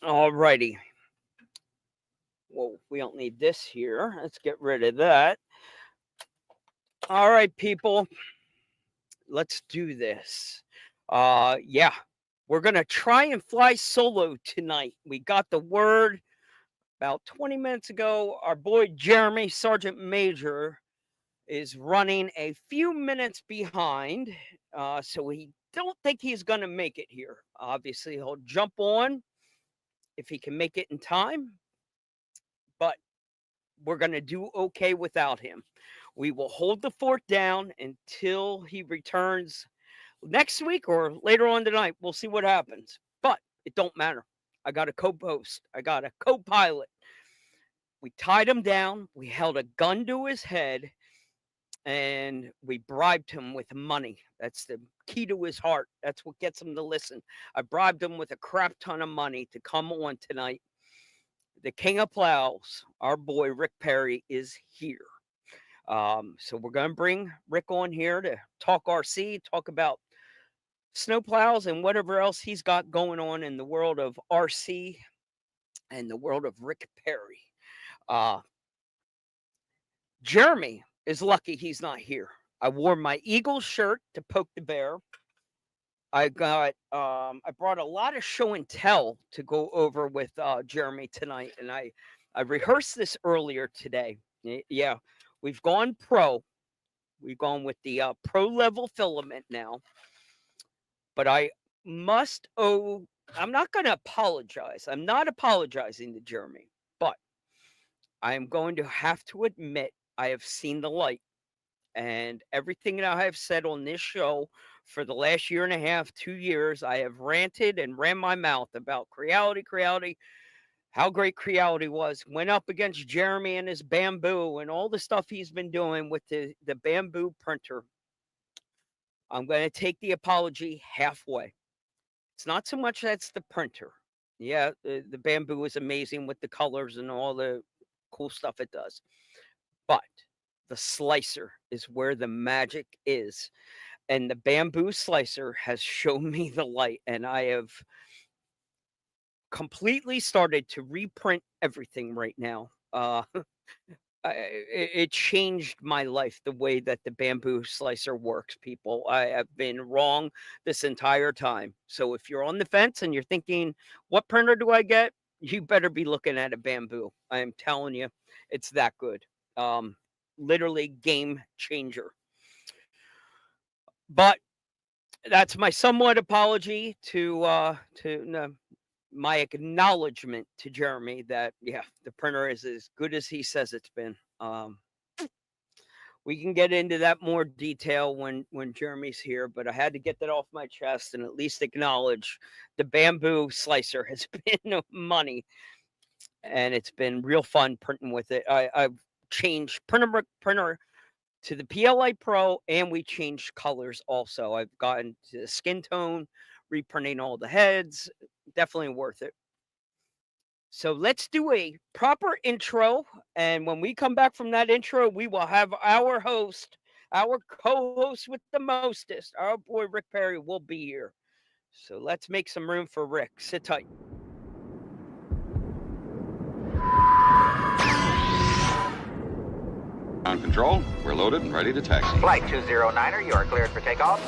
All righty. Well, we don't need this here. Let's get rid of that. All right, people. Let's do this. Yeah, we're gonna try and fly solo tonight. We got the word about 20 minutes ago. Our boy Jeremy, Sergeant Major, is running a few minutes behind, so we don't think he's gonna make it here. Obviously, he'll jump on if he can make it in time, but we're gonna do okay without him. We will hold the fort down until he returns next week or later on tonight. We'll see what happens. But it don't matter. I got a co-host. I got a co-pilot. We tied him down. We held a gun to his head and we bribed him with money. That's the key to his heart. That's what gets him to listen. I bribed him with a crap ton of money to come on tonight. The king of plows, our boy Rick Perry, is here. So we're going to bring Rick on here to talk RC, talk about snowplows and whatever else he's got going on in the world of RC and the world of Rick Perry. Uh, Jeremy is lucky he's not here. I wore my Eagles shirt to poke the bear. I brought a lot of show and tell to go over with Jeremy tonight, and I rehearsed this earlier today. Yeah, we've gone pro. We've gone with the pro level filament now. But I must owe, I'm not going to apologize. I'm not apologizing to Jeremy, but I am going to have to admit I have seen the light. And everything that I have said on this show for the last year and a half, 2 years, I have ranted and ran my mouth about Creality, how great Creality was. Went up against Jeremy and his bamboo and all the stuff he's been doing with the bamboo printer. I'm going to take the apology halfway. It's not so much that's the printer. Yeah, the bamboo is amazing with the colors and all the cool stuff it does. But the slicer is where the magic is. And the bamboo slicer has shown me the light, and I have completely started to reprint everything right now. It changed my life the way that the bamboo slicer works, people. I have been wrong this entire time. So if you're on the fence and you're thinking, what printer do I get? You better be looking at a bamboo. I am telling you, it's that good. Literally game changer. But that's my somewhat apology to my acknowledgement to Jeremy that, yeah, the printer is as good as he says it's been. We can get into that more detail when Jeremy's here, but I had to get that off my chest and at least acknowledge the bamboo slicer has been money, and it's been real fun printing with it. I've changed printer to the PLA Pro, and we changed colors also. I've gotten to the skin tone, reprinting all the heads. Definitely worth it. So let's do a proper intro. And when we come back from that intro, we will have our host, our co-host with the mostest, our boy Rick Perry will be here. So let's make some room for Rick. Sit tight. Ground control, we're loaded and ready to taxi. Flight 209er, you are cleared for takeoff.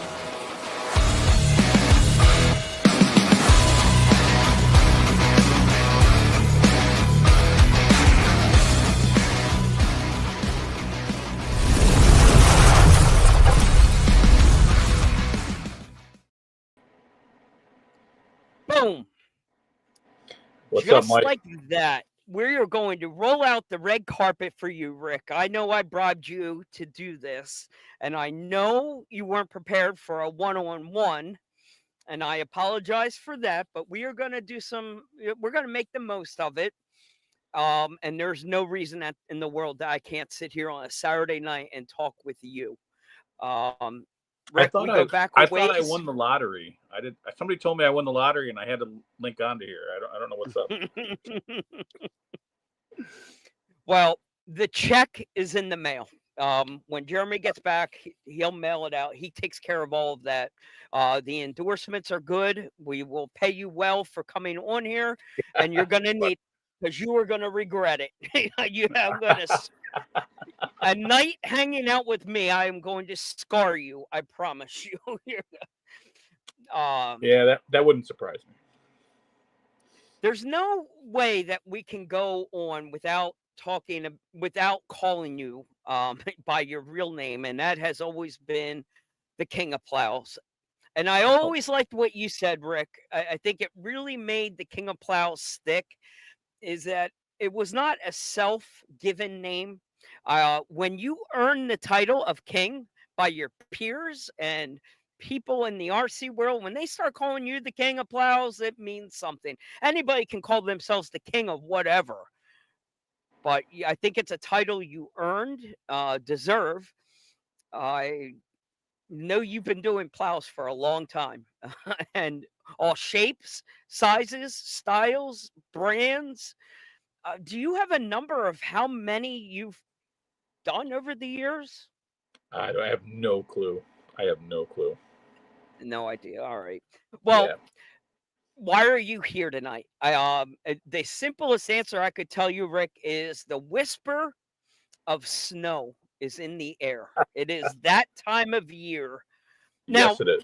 Boom. What's Just up, Mike? like that, we're going to roll out the red carpet for you, Rick. I know I bribed you to do this, and I know you weren't prepared for a one-on-one, and I apologize for that, but we are going to we're going to make the most of it. And there's no reason in the world that I can't sit here on a Saturday night and talk with you. Rick, we go back a I ways. thought I won the lottery. I did. Somebody told me I won the lottery, and I had to link onto here. I don't know what's up. Well, the check is in the mail. When Jeremy gets back, he'll mail it out. He takes care of all of that. The endorsements are good. We will pay you well for coming on here, and you're going to need because you are going to regret it. You have going to a night hanging out with me. I am going to scar you. I promise you. Yeah, that wouldn't surprise me. There's no way that we can go on without calling you by your real name, and that has always been the king of plows. And I Oh, always liked what you said, Rick. I think it really made the king of plows stick. Is that it was not a self-given name. When you earn the title of king by your peers and people in the RC world, when they start calling you the king of plows, it means something. Anybody can call themselves the king of whatever, but I think it's a title you earned, deserve. I know you've been doing plows for a long time, and all shapes, sizes, styles, brands. Do you have a number of how many you've done over the years? I have no clue. I have no clue. No idea. All right. Yeah. Well, why are you here tonight? The simplest answer I could tell you, Rick, is the whisper of snow is in the air. It is that time of year. Now, Yes, it is.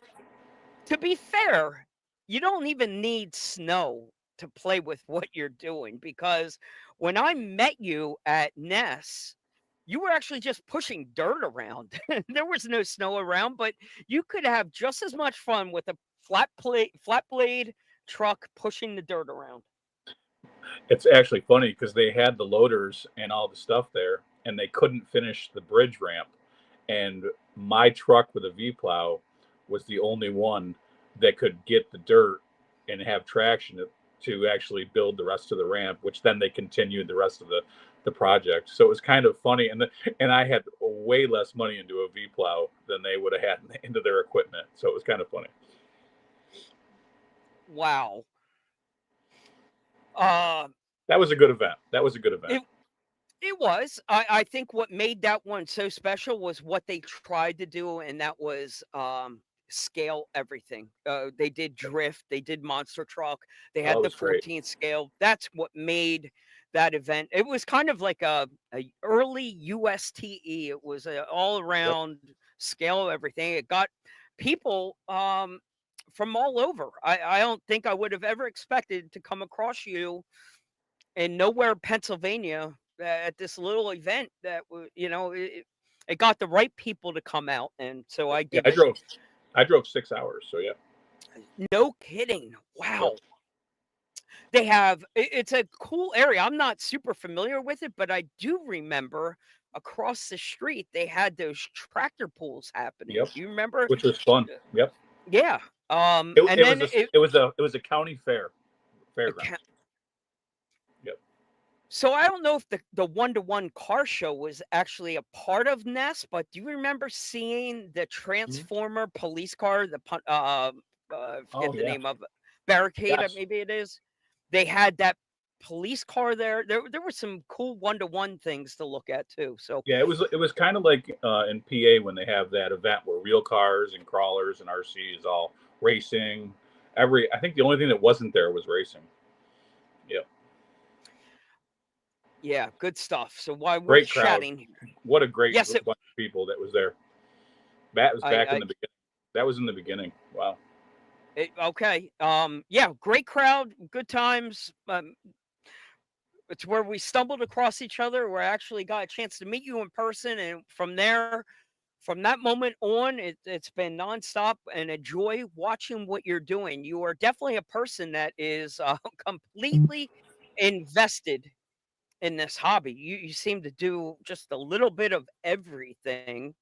to be fair, you don't even need snow to play with what you're doing because when I met you at Ness, you were actually just pushing dirt around. There was no snow around, but you could have just as much fun with a flat blade truck pushing the dirt around. It's actually funny because they had the loaders and all the stuff there, and they couldn't finish the bridge ramp. And my truck with a V plow was the only one that could get the dirt and have traction to actually build the rest of the ramp, which then they continued the rest of the project. So it was kind of funny, and I had way less money into a V plow than they would have had into their equipment. So it was kind of funny. Wow. Uh, That was a good event. That was a good event. it It was. I think what made that one so special was what they tried to do, and that was scale everything. They did drift, they did monster truck, they Oh, had it the was great. 14 scale. That's what made that event. It was kind of like a early USTE. It was a all Yep. around scale everything. It got people from all over. I don't think I would have ever expected to come across you in nowhere, Pennsylvania, at this little event that it got the right people to come out, and so I Yeah, give it. I drove 6 hours. So yeah. No kidding! Yep. Wow, they have. It's a cool area. I'm not super familiar with it, but I do remember across the street they had those tractor pulls happening. Yep. Do you remember? Which was fun. Yep. Yeah. It, And it was then a it was a county it fairground. Yep. So I don't know if the one-to-one car show was actually a part of Nest, but do you remember seeing the Mhm. Transformer police car, I forget Oh the yeah. name of it, Barricade, Yes. maybe it is. They had that police car there. There were some cool one-to-one things to look at too. So Yeah. It was kind of like in PA when they have that event where real cars and crawlers and RCs all racing. I think the only thing that wasn't there was racing. Yep. yeah, good stuff. So while we're Great crowd. chatting, What a great yes, bunch of people that was there. That was back in I the beginning. That was in the beginning. Wow. okay. Yeah, great crowd, good times. It's where we stumbled across each other, where I actually got a chance to meet you in person, and from there, from that moment on, it's been nonstop and a joy watching what you're doing. You are definitely a person that is completely invested in this hobby. You seem to do just a little bit of everything,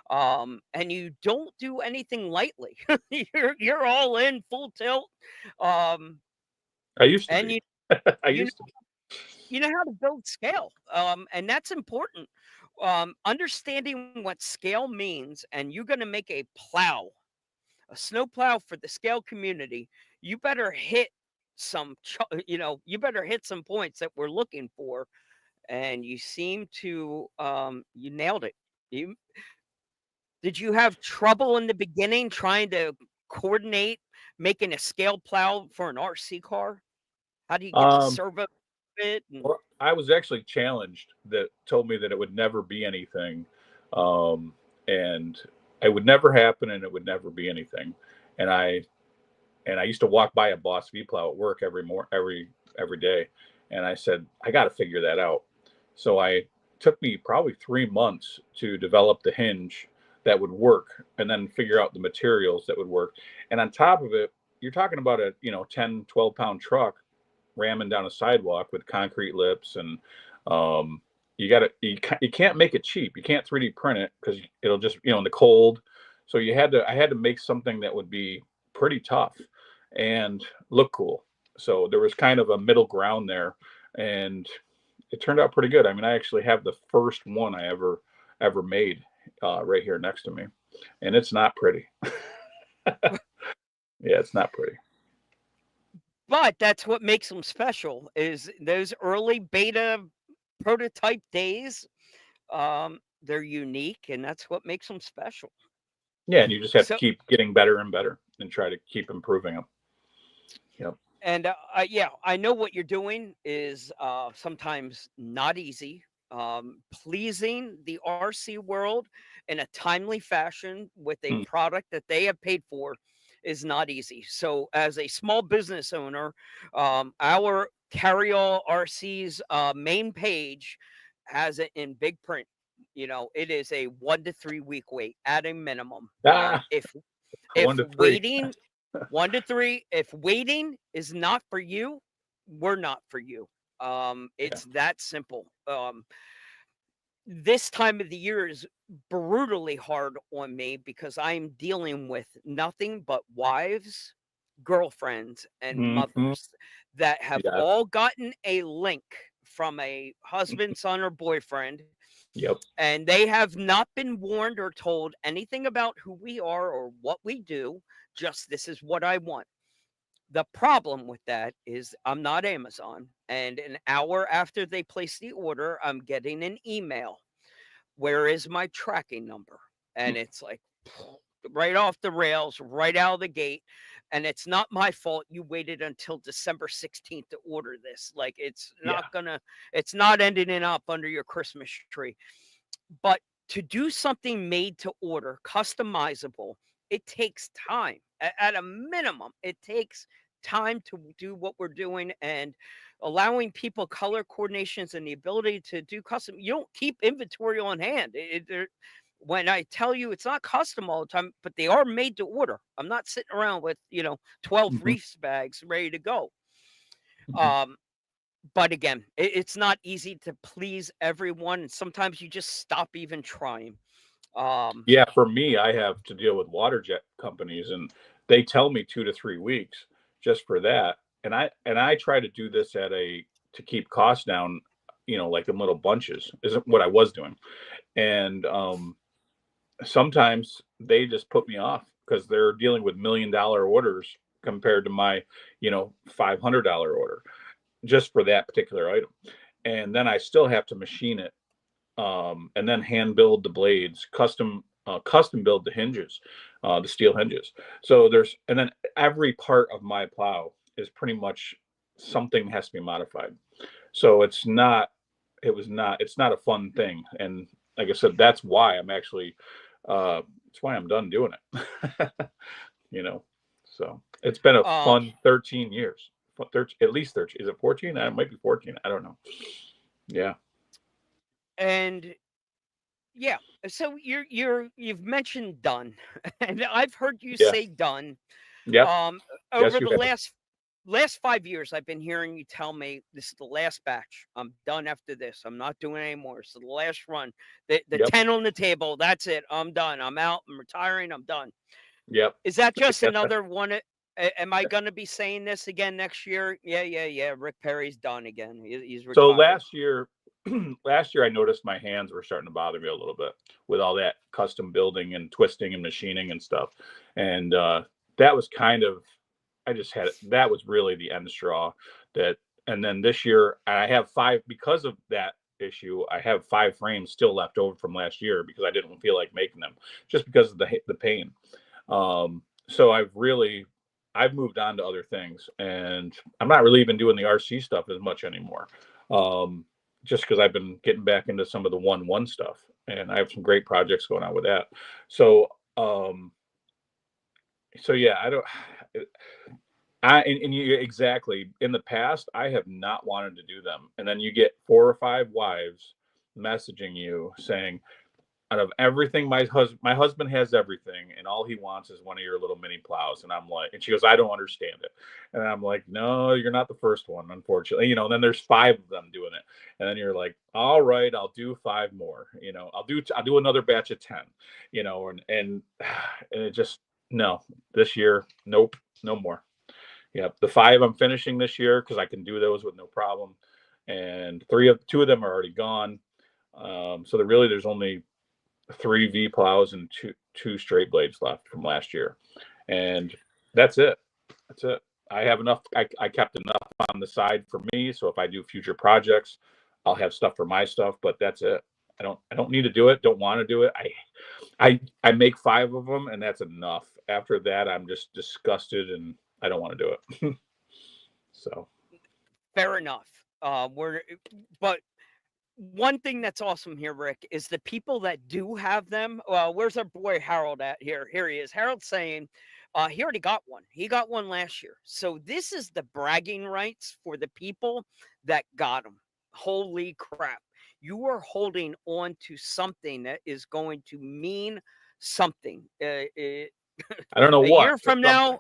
and you don't do anything lightly. You're all in, full tilt, um, I used to and be. you I you used to be. you know how to build scale, and that's important. Understanding what scale means, and you're going to make a snow plow for the scale community. You better hit you better hit some points that we're looking for, and you seem to you nailed it. You Did you have trouble in the beginning trying to coordinate making a scale plow for an RC car? How do you get the Um, servo fit? And well, I was actually challenged that told me that it would never be anything, um, and it would never happen, and it would never be anything. And I used to walk by a Boss V plow at work every day, and I said I got to figure that out. So I took me probably 3 months to develop the hinge that would work, and then figure out the materials that would work. And on top of it, you're talking about a 10-12 pound truck ramming down a sidewalk with concrete lips, and um, you can't make it cheap. You can't 3D print it because it'll just in the cold. So I had to make something that would be pretty tough and look cool. So there was kind of a middle ground there, and it turned out pretty good. I mean, I actually have the first one I ever made right here next to me, and it's not pretty. Yeah, it's not pretty. but that's what makes them special is those early beta prototype days. They're unique, and that's what makes them special. Yeah, and you just have to So, keep getting better and better and try to keep improving them. Yep. and yeah, I know what you're doing is sometimes not easy. Pleasing the RC world in a timely fashion with a Mm. product that they have paid for is not easy. So, as a small business owner, our Carry All RC's main page has it in big print. It is a 1 to 3 week wait at a minimum. Ah, If 1 to 3. waiting 1 to 3, if waiting is not for you, we're not for you. Yeah. It's that simple. This time of the year is brutally hard on me because I'm dealing with nothing but wives, girlfriends, and Hmm. mothers that have Yes. all gotten a link from a husband, son, or boyfriend, Yep. and they have not been warned or told anything about who we are or what we do. Just this is what I want. The problem with that is I'm not Amazon. And an hour after they place the order, I'm getting an email. Where is my tracking number? And it's like right off the rails, right out of the gate. And it's not my fault you waited until December 16th to order this. Like Yeah. it's not ending up under your Christmas tree. But to do something made to order, customizable, it takes time. At a minimum, it takes time to do what we're doing, and allowing people color coordinations and the ability to do custom. You don't keep inventory on hand. When I tell you it's not custom all the time, but they are made to order. I'm not sitting around with 12 Hmm. reefs bags ready to go. Hmm. Um, but again, it's not easy to please everyone, and sometimes you just stop even trying. Um, Yeah. For me, I have to deal with water jet companies, and they tell me 2 to 3 weeks just for that. And I try to do this to keep costs down, like in little bunches, isn't what I was doing. And sometimes they just put me off because they're dealing with $1 million orders compared to my, $500 order just for that particular item. And then I still have to machine it, and then hand build the blades, custom build the hinges, the steel hinges. So and then every part of my plow is pretty much something has to be modified. So it's not a fun thing. And like I said, that's why I'm done doing it. you know, so it's been a um, fun 13 years, 13, at least 13. Is it 14? It might be 14. I don't know. Yeah. and yeah, so you've mentioned done, and I've heard you Yeah. say done. Yep. Um, Yes, over you the have. last 5 years, I've been hearing you tell me this is the last batch. I'm done after this. I'm not doing it anymore. So the last run, the Yep. 10 on the table. That's it. I'm done. I'm out. I'm retiring. I'm done. Yep. Is that just Yes. another one? Am I going to be saying this again next year? Yeah, yeah, yeah. Rick Perry's done again. He's So retired. last year I noticed my hands were starting to bother me a little bit with all that custom building and twisting and machining and stuff. And that was kind of, that was really the end straw. That And then this year I have five because of that issue. I have 5 frames still left over from last year because I didn't feel like making them, just because of the pain. So I've moved on to other things, and I'm not really even doing the RC stuff as much anymore. Just because I've been getting back into some of the 1-1 stuff, and I have some great projects going on with that. So, yeah, and you exactly, in the past, I have not wanted to do them, and then you get 4 or 5 wives messaging you saying, out of everything, my husband has everything, and all he wants is one of your little mini plows. And I'm like, and she goes, I don't understand it. And I'm like, no, you're not the first one, unfortunately. And then there's 5 of them doing it, and then you're like, all right, I'll do 5 more. I'll do another batch of 10. And it just, no, this year, nope, no more. Yep, the 5 I'm finishing this year because I can do those with no problem, and 2 of them are already gone. So there's only 3 V plows and two straight blades left from last year, and that's it. I have enough. I kept enough on the side for me, so if I do future projects, I'll have stuff for my stuff. But that's it. I don't need to do it. Don't want to do it. I make 5 of them, and that's enough. After that, I'm just disgusted, and I don't want to do it. So Fair enough. But one thing that's awesome here, Rick, is the people that do have them. Well, where's our boy Harold at here? Here he is. Harold's saying he already got one. He got one last year. So this is the bragging rights for the people that got them. Holy crap. You are holding on to something that is going to mean something. I don't know a what. year from now,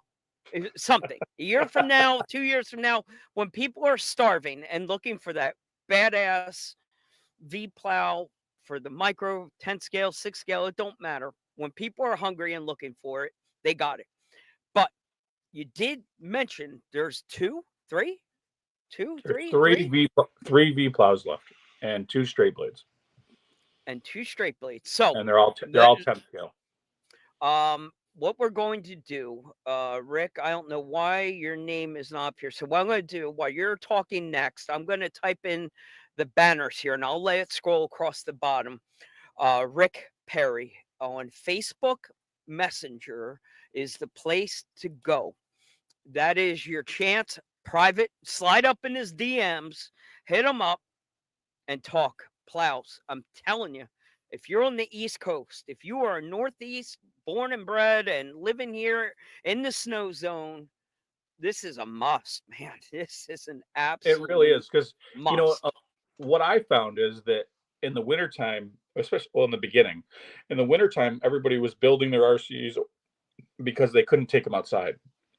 something. A year from now, 2 years from now, when people are starving and looking for that badass V plow for the micro 10 scale, 6 scale, it don't matter. When people are hungry and looking for it, they got it. But you did mention there's 2, 3, 2, 3, 3 V plows left and 2 straight blades, and 2 straight blades. So and they're all 10 scale. What we're going to do, Rick, I don't know why your name is not up here. So what I'm going to do while you're talking next, I'm going to type in the banners here, and I'll let it scroll across the bottom. Rick Perry on Facebook Messenger is the place to go. That is your chance. Private, slide up in his DMs, hit him up, and talk plows. I'm telling you, if you're on the East Coast, if you are Northeast, born and bred, and living here in the snow zone, this is a must, man. This is an absolute. It really is, because must. What I found is that in the wintertime, especially in the beginning, in the wintertime, everybody was building their RCs because they couldn't take them outside.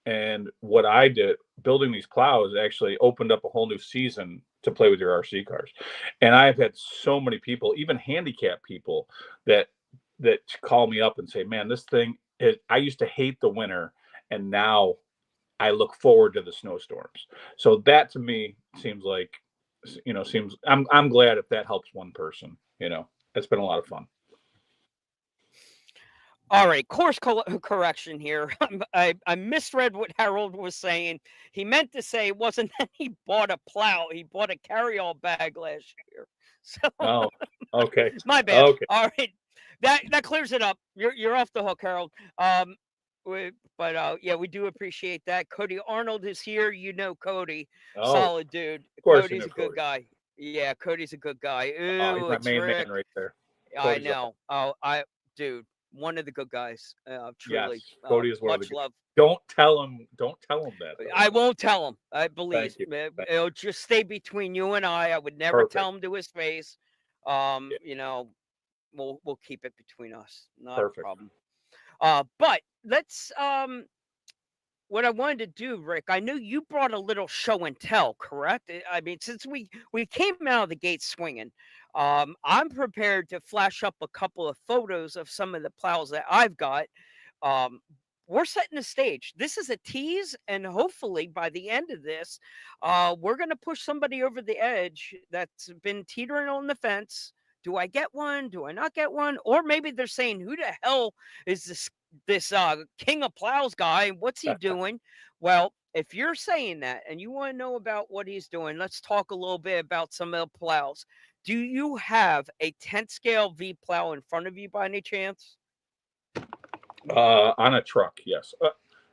And what I did, building these plows, actually opened up a whole new season to play with your RC cars. And I've had so many people, even handicapped people, that call me up and say, man, this thing I used to hate the winter, and now I look forward to the snowstorms. So that to me seems like, I'm glad if that helps one person. It's been a lot of fun. All right, course correction here. I misread what Harold was saying. He meant to say it wasn't that he bought a plow; he bought a carry-all bag last year. So, Oh, okay, my bad. okay. All right, that clears it up. You're off the hook, Harold. Yeah, we do appreciate that. Cody Arnold is here. Cody, solid dude. Of course, Cody's a good guy. Yeah, Cody's a good guy. Oh, he's Ooh, my it's main Rick. man right there. I know. Dude, one of the good guys. Truly. Yes, Cody is one much of the. love. Don't tell him that. Though. I won't tell him. I believe Thank you. it'll just stay between you and I. I would never Perfect. tell him to his face. We'll keep it between us. Not Perfect. a problem. But let's what I wanted to do, Rick, I knew you brought a little show and tell, correct? I mean, since we came out of the gate swinging, I'm prepared to flash up a couple of photos of some of the plows that I've got. We're setting the stage. This is a tease, and hopefully by the end of this, we're going to push somebody over the edge that's been teetering on the fence. Do I get one? Do I not get one? Or maybe they're saying, who the hell is this king of plows guy? What's he doing? Well, if you're saying that and you want to know about what he's doing, let's talk a little bit about some of the plows. do you have a 10 scale V plow in front of you by any chance? On a truck, yes.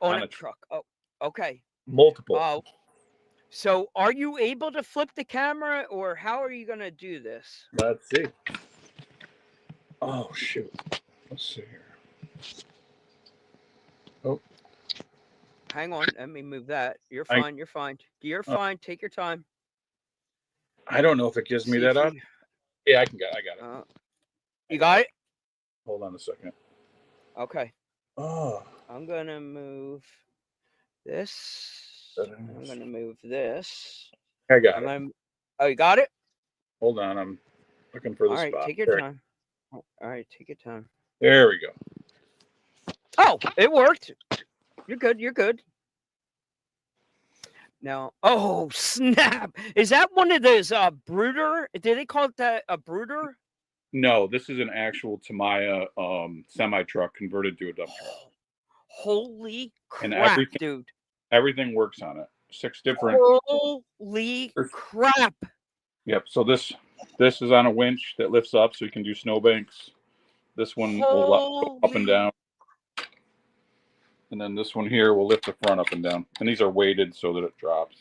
On On a a truck. Oh, okay. multiple. So are you able to flip the camera, or how are you going to do this? Let's see. Oh shoot. Let's see here. Oh, Hang on. Let me move that. You're I fine. You're fine. You're fine. Take your time. I don't know if it gives me See that if up. you, Yeah, I got it. you got it? Hold on a second. Okay. Oh, I'm going to move this. I'm settings. going to move this. I got I'm it. going to. Oh, you got it? Hold on, I'm looking for the All right. spot. Take your time. All right. Take your time. There we go. Oh, it worked. You're good. You're good. Now, oh snap! Is that one of those brooder? Did they call it that a brooder? No, this is an actual Tamiya semi truck converted to a dump truck, Holy and crap, dude! everything works on it. 6 different. Holy crap! Yep. So this is on a winch that lifts up, so you can do snowbanks. This one will go up and down, and then this one here will lift the front up and down. And these are weighted so that it drops.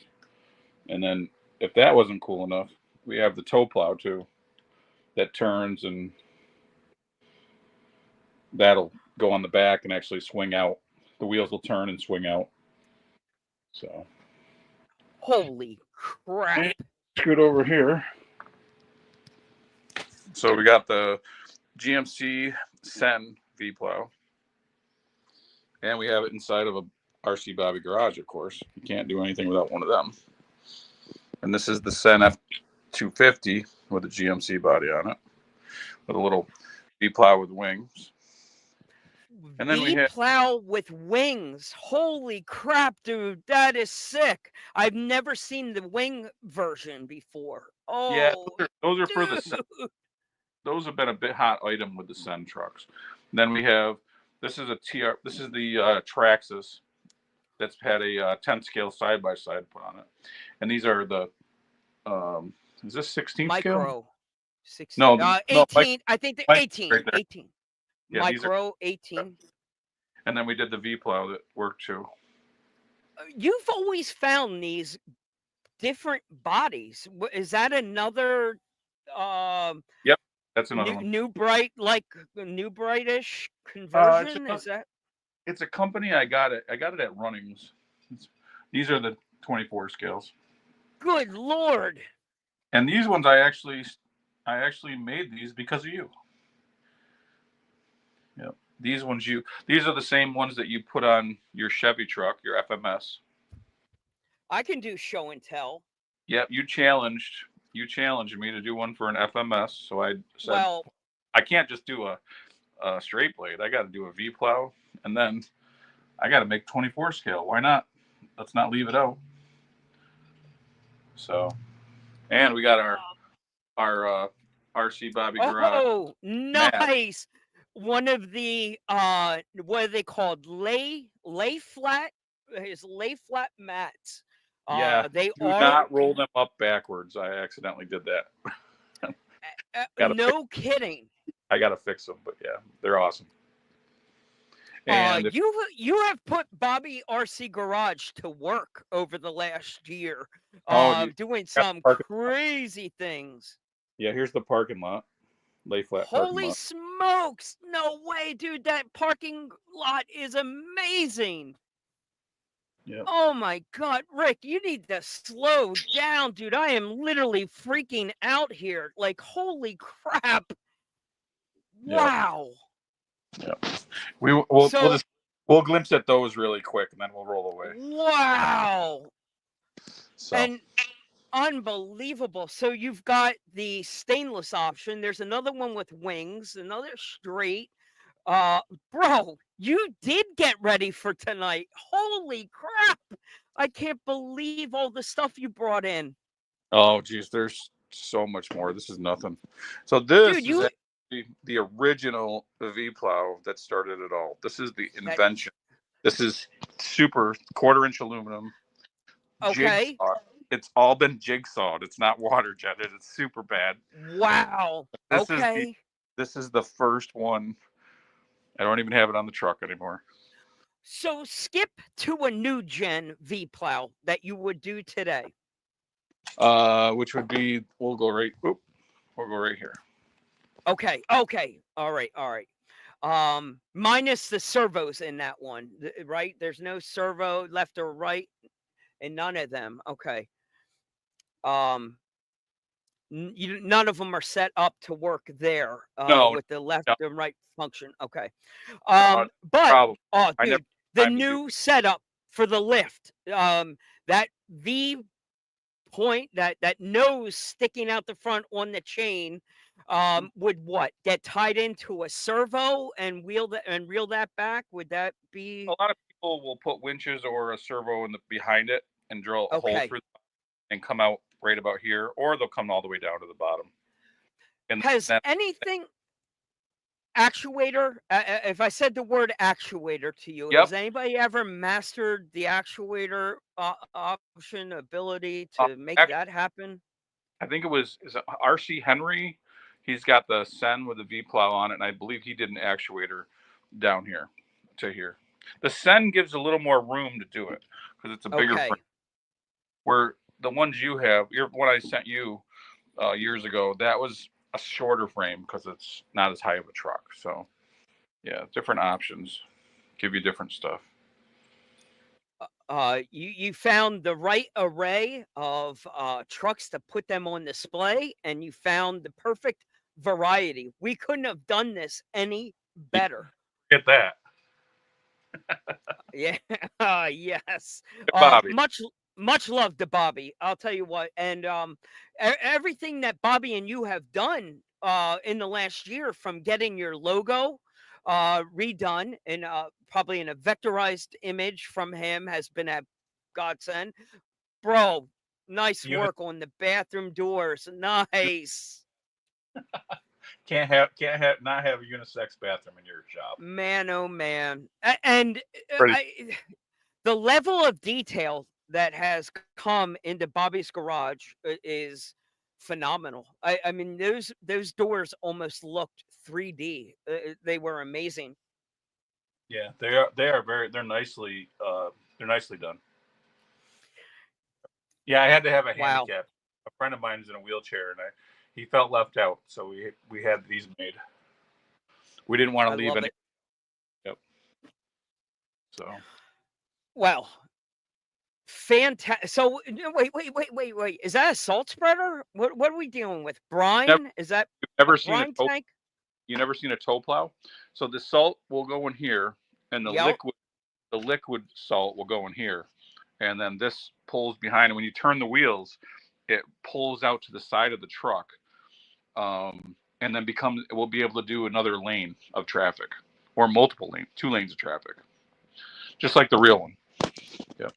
And then, if that wasn't cool enough, we have the tow plow too, that turns, and that'll go on the back and actually swing out. The wheels will turn and swing out. So. Holy crap! And scoot over here. So we got the GMC Sen V plow, and we have it inside of a RC Bobby garage. Of course, you can't do anything without one of them. And this is the Sen F250 with a GMC body on it, with a little V plow with wings. And then we have plow with wings. Holy crap, dude! That is sick. I've never seen the wing version before. Oh, yeah, those are for the dude. Sen. Those have been a bit hot item with the Sen trucks. And then we have this is the Traxxas that's had a 10 scale side by side put on it, and these are the is this 16 micro scale? 16 No, 18. I think the 18 right there. 18 Yeah, micro 18. And then we did the V plow that worked too. You've always found these different bodies. Is that another Yep, that's another one. new brightish conversion? Is that? It's a company. I got it at Runnings. These are the 24 scales. Good Lord! And these ones I actually made these because of you. Yep. These are the same ones that you put on your Chevy truck, your FMS. I can do show and tell. Yep, you challenged me to do one for an FMS, so I said, well, I can't just do a straight blade. I got to do a V plow, and then I got to make 24 scale. Why not? Let's not leave it out. So, and we got our RC Bobby garage. Oh, nice! Mat. One of the what are they called? Lay flat. His lay flat mats. Yeah, they do not roll them up backwards. I accidentally did that. No kidding. I gotta fix them, but yeah, they're awesome. And you have put Bobby RC Garage to work over the last year, doing some crazy things. Yeah, here's the parking lot. Lay flat. Holy smokes! No way, dude! That parking lot is amazing. Yep. Oh my God, Rick, you need to slow down, dude. I am literally freaking out here. Like, holy crap! Wow. Yep. We'll glimpse at those really quick, and then we'll roll away. Wow. So. And unbelievable. So you've got the stainless option. There's another one with wings, another straight. Bro, you did get ready for tonight. Holy crap. I can't believe all the stuff you brought in. Oh, geez, there's so much more. This is nothing. So this is actually the original V plow that started it all. This is the invention. This is super 1/4 inch aluminum. Okay. It's all been jigsawed. It's not water jetted. It's super bad. Wow. This Okay. this is the first one. I don't even have it on the truck anymore. So skip to a new gen V plow that you would do today. Which would be we'll go right here. Okay. Okay. All right. All right. Minus the servos in that one, right? There's no servo left or right in none of them. Okay. Um, none of them are set up to work there No, with the left no, and right function. Okay. no But problem. oh, I never dude, the had time to do. new setup for the lift, that V point, that nose sticking out the front on the chain, would what get tied into a servo and reel that back? Would that A be lot of people will put winches or a servo in the behind it and drill a hole okay? through and come out right about here, or they'll come all the way down to the bottom. And Has that anything actuator? If I said the word actuator to you, yep. has anybody ever mastered the actuator option ability Uh, to make actually, that happen? I think is it RC Henry. He's got the Sen with the V plow on it, and I believe he did an actuator down here to here. The Sen gives a little more room to do it because it's a bigger frame. Okay. Where the ones you have, your one I sent you years ago, that was a shorter frame because it's not as high of a truck. So yeah, different options give you different stuff. You found the right array of trucks to put them on display, and you found the perfect variety. We couldn't have done this any better. Get that, Yeah, yes. Bobby. Much love to Bobby. I'll tell you what, and everything that Bobby and you have done in the last year, from getting your logo redone and probably in a vectorized image from him, has been a godsend. Bro, nice You work on the bathroom doors. Nice. can't have not have a unisex bathroom in your shop. Man, oh man. And Pretty. the level of detail that has come into Bobby's garage is phenomenal. I mean, those doors almost looked 3D. They were amazing. Yeah, they are they're nicely done. Yeah, I had to have a Wow. handicap. A friend of mine is in a wheelchair, and he felt left out, so we had these made. We didn't want I to leave love any. it. Yep. So Well, fantastic. So wait. Is that a salt spreader? What are we dealing with? never, Brine? Is that you've a never seen a brine tow. tank? You never seen a tow plow. So the salt will go in here, and Yep. the liquid salt will go in here, and then this pulls behind. And when you turn the wheels, it pulls out to the side of the truck, and then we'll be able to do another lane of traffic, or multiple lanes, 2 lanes of traffic, just like the real one. Yeah.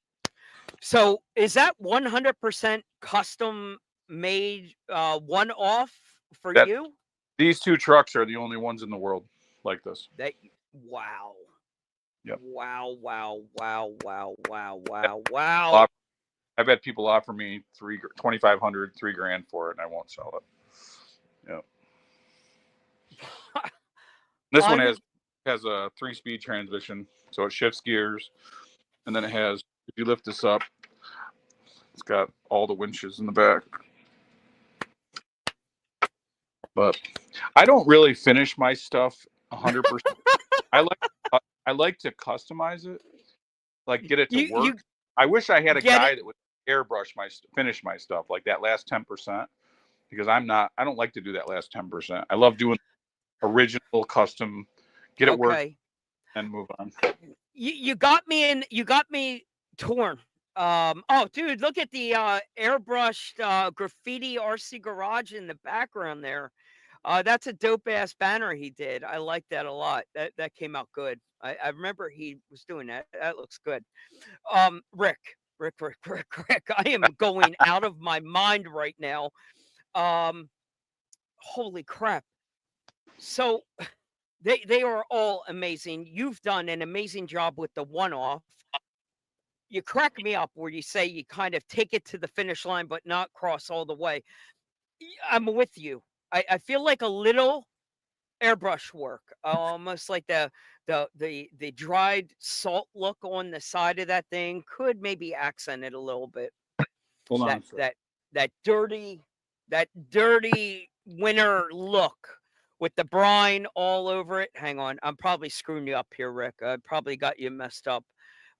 So is that 100% custom made, one off for That you? These 2 trucks are the only ones in the world like this. That wow. Yep. Wow. I've had people offer me $2,500, $3,000 for it, and I won't sell it. Yep. This one Un has a 3-speed transmission, so it shifts gears, and then it has. If you lift this up, it's got all the winches in the back. But I don't really finish my stuff 100%. I like to customize it, like get it to work. you I wish I had a get guy it? that would finish my stuff, like that last 10%, because I don't like to do that last 10%. I love doing original custom, get it work Okay. and move on. You got me torn. Oh, dude, look at the airbrushed graffiti RC garage in the background there. That's a dope ass banner he did. I like that a lot. That came out good. I remember he was doing that. That looks good. Rick, Rick. I am going out of my mind right now. Um, holy crap. So they are all amazing. You've done an amazing job with the one off. you crack me up where you say you kind of take it to the finish line, but not cross all the way. I'm with you. I feel like a little airbrush work, almost like the dried salt look on the side of that thing could maybe accent it a little bit. Hold on. That a sec. that that dirty winter look with the brine all over it. Hang on, I'm probably screwing you up here, Rick. I probably got you messed up.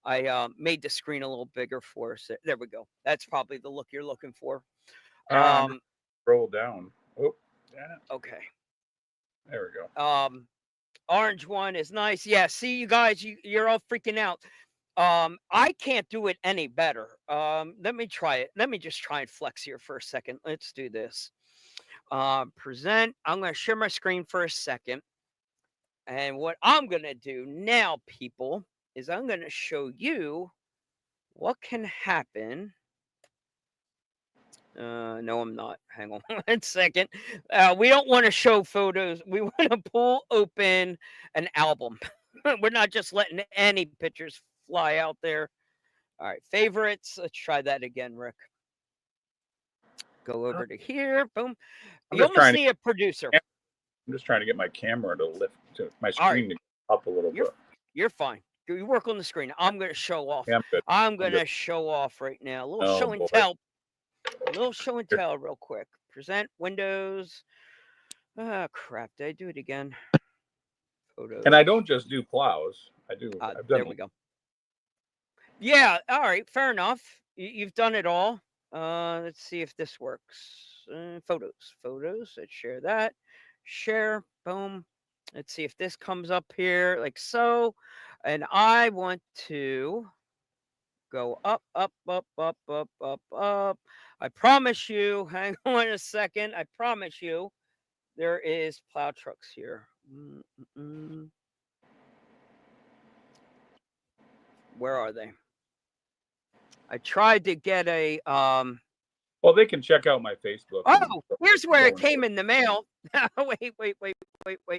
I made the screen a little bigger for us. There we go. That's probably the look you're looking for. Scroll down. Oh, yeah. Okay. There we go. Orange one is nice. Yeah, see you guys, you're all freaking out. I can't do it any better. Let me try it. Let me just try and flex here for a second. Let's do this. Present. I'm going to share my screen for a second. And what I'm going to do now, people, is I'm going to show you what can happen. No, I'm not. Hang on 1 second. We don't want to show photos. We want to pull open an album. We're not just letting any pictures fly out there. All right, favorites. Let's try that again, Rick. Go over to here. Boom. You almost need a producer. I'm just trying to get my camera to lift to my screen to go up a little bit. You're fine. You work on the screen. I'm going to show off. Yeah, I'm going to show off right now. A little show and tell. A little show and tell real quick. Present Windows. Ah, crap. Did I do it again? Photos. And I don't just do plows. I do. I've done there we go. Yeah. All right. Fair enough. You've done it all. Let's see if this works. Photos. Let's share that. Share. Boom. Let's see if this comes up here like so. And I want to go up, up, up, up, up, up, up. I promise you, hang on a second. I promise you, there is plow trucks here. Where are they? I tried to get a Well, they can check out my Facebook. Oh, here's where it came in the mail.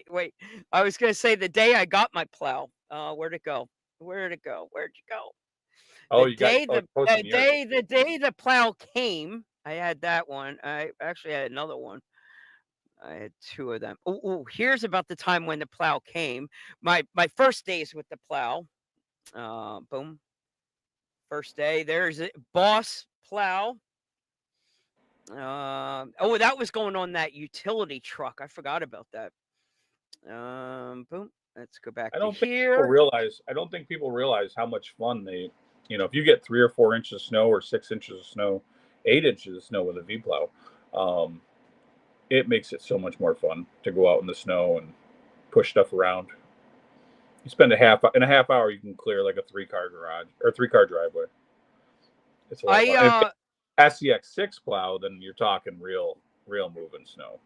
Wait. I was gonna say the day I got my plow. Where'd it go? Where'd you go? Oh, the day the plow came, I had that one. I actually had another one. I had two of them. Oh, here's about the time when the plow came. My first days with the plow. Boom. First day. There's a Boss plow. That was going on that utility truck. I forgot about that. Boom. Let's go back to here. I don't think people realize how much fun they, if you get 3 or 4 inches of snow or 6 inches of snow, 8 inches of snow with a V plow, it makes it so much more fun to go out in the snow and push stuff around. You spend a half hour, you can clear like a 3-car garage or 3-car driveway. It's a lot of fun. SCX6 plow, then you're talking real moving snow.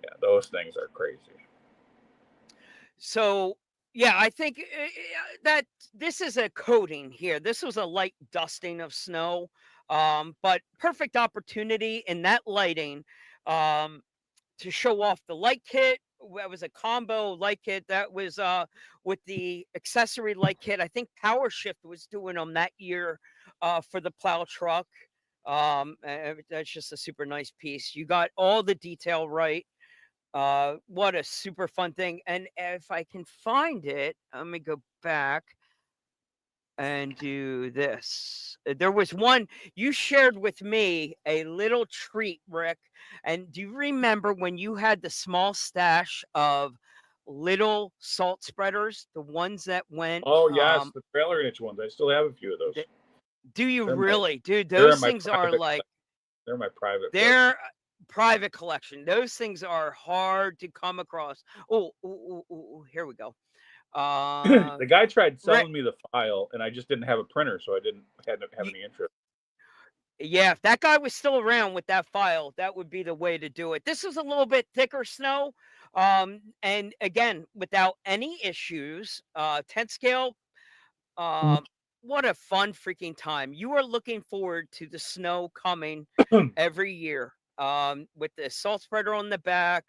Yeah, those things are crazy. So, yeah, I think that this is a coating here. This was a light dusting of snow, but perfect opportunity in that lighting to show off the light kit. That was a combo light kit. That was with the accessory light kit. I think Power Shift was doing them that year for the plow truck. That's just a super nice piece. You got all the detail right. What a super fun thing. And if I can find it, let me go back and do this. There was one you shared with me, a little treat, Rick. And do you remember when you had the small stash of little salt spreaders, the ones that went? Oh yes, the trailer hitch ones. I still have a few of those. Do you really, dude? Those things are like they're my private. They're private collection. Those things are hard to come across. Oh, here we go. The guy tried selling me the file, and I just didn't have a printer, so I didn't have any interest. Yeah, if that guy was still around with that file, that would be the way to do it. This is a little bit thicker snow, and again, without any issues. 10 scale. What a fun freaking time. You are looking forward to the snow coming every year. With the salt spreader on the back.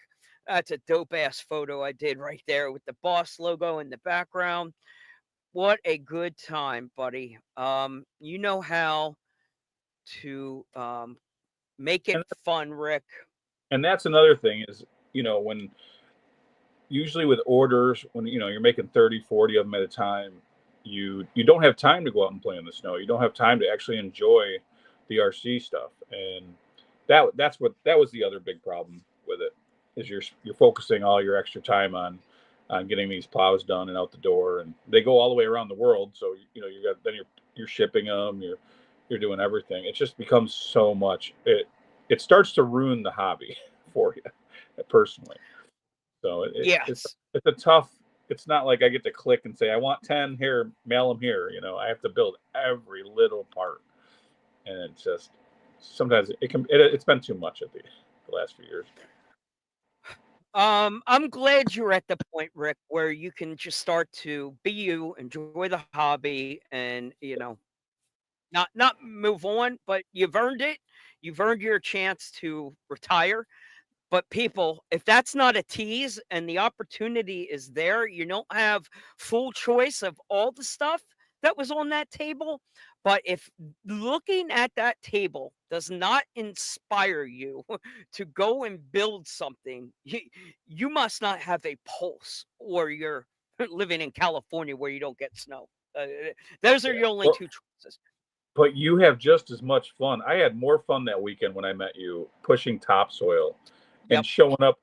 That's a dope ass photo I did right there with the Boss logo in the background. What a good time, buddy. You know how to make it And fun, Rick. and that's another thing is, when usually with orders, when you're making 30, 40 of them at a time, you don't have time to go out and play in the snow. You don't have time to actually enjoy the RC stuff. And that was the other big problem with it, is you're focusing all your extra time on getting these plows done and out the door, and they go all the way around the world. So you're shipping them, you're doing everything. It just becomes so much. It starts to ruin the hobby for you personally. So Yes. it's a tough. It's not like I get to click and say I want 10 here, mail them here. I have to build every little part, and it's just sometimes it's been too much at the last few years. I'm glad you're at the point, Rick, where you can just start to be you, enjoy the hobby, and not move on, but you've earned it. You've earned your chance to retire. But people, if that's not a tease and the opportunity is there, you don't have full choice of all the stuff that was on that table. But if looking at that table does not inspire you to go and build something, you must not have a pulse, or you're living in California where you don't get snow. Those are Yeah. your only Well, two choices. but you have just as much fun. I had more fun that weekend when I met you pushing topsoil and Yep.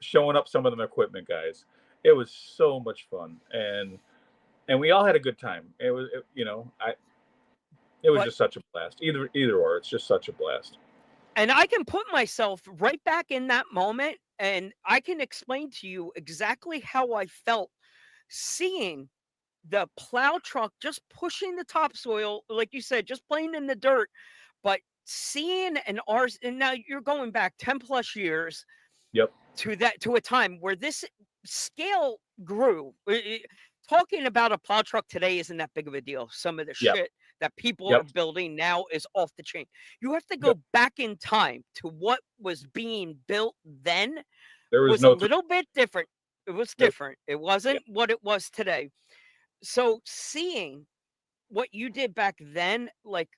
showing up some of them equipment guys. It was so much fun, and we all had a good time. It was But just such a blast. Either or, it's just such a blast. And I can put myself right back in that moment, and I can explain to you exactly how I felt seeing the plow truck just pushing the topsoil, like you said, just playing in the dirt, but seeing an RC, and now you're going back 10 plus years Yep. to a time where this scale grew. Talking about a plow truck today isn't that big of a deal. Some of the Yep. shit that people are Yep. building now is off the chain. You have to Yep. go back in time to what was being built then There was was a no. little bit different. It was There, different. It yeah. wasn't what it was today. So seeing what you did back then, like,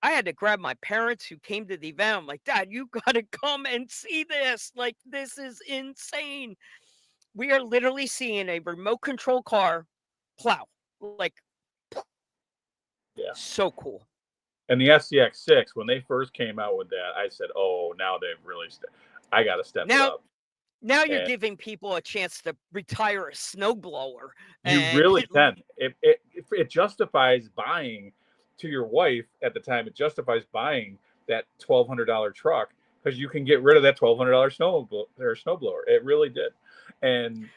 I had to grab my parents who came to the event. I'm like, Dad, you got to come and see this. Like, this is insane. We are literally seeing a remote control car plow. Like, Yeah. so cool. And the SCX6, when they first came out with that, I said, "Oh, now they've really. I got to step it Now, up." now you're And giving people a chance to retire a snowblower, you and really can. It justifies buying to your wife at the time. It justifies buying that $1,200 truck because you can get rid of that $1,200 snowblower. It really did, and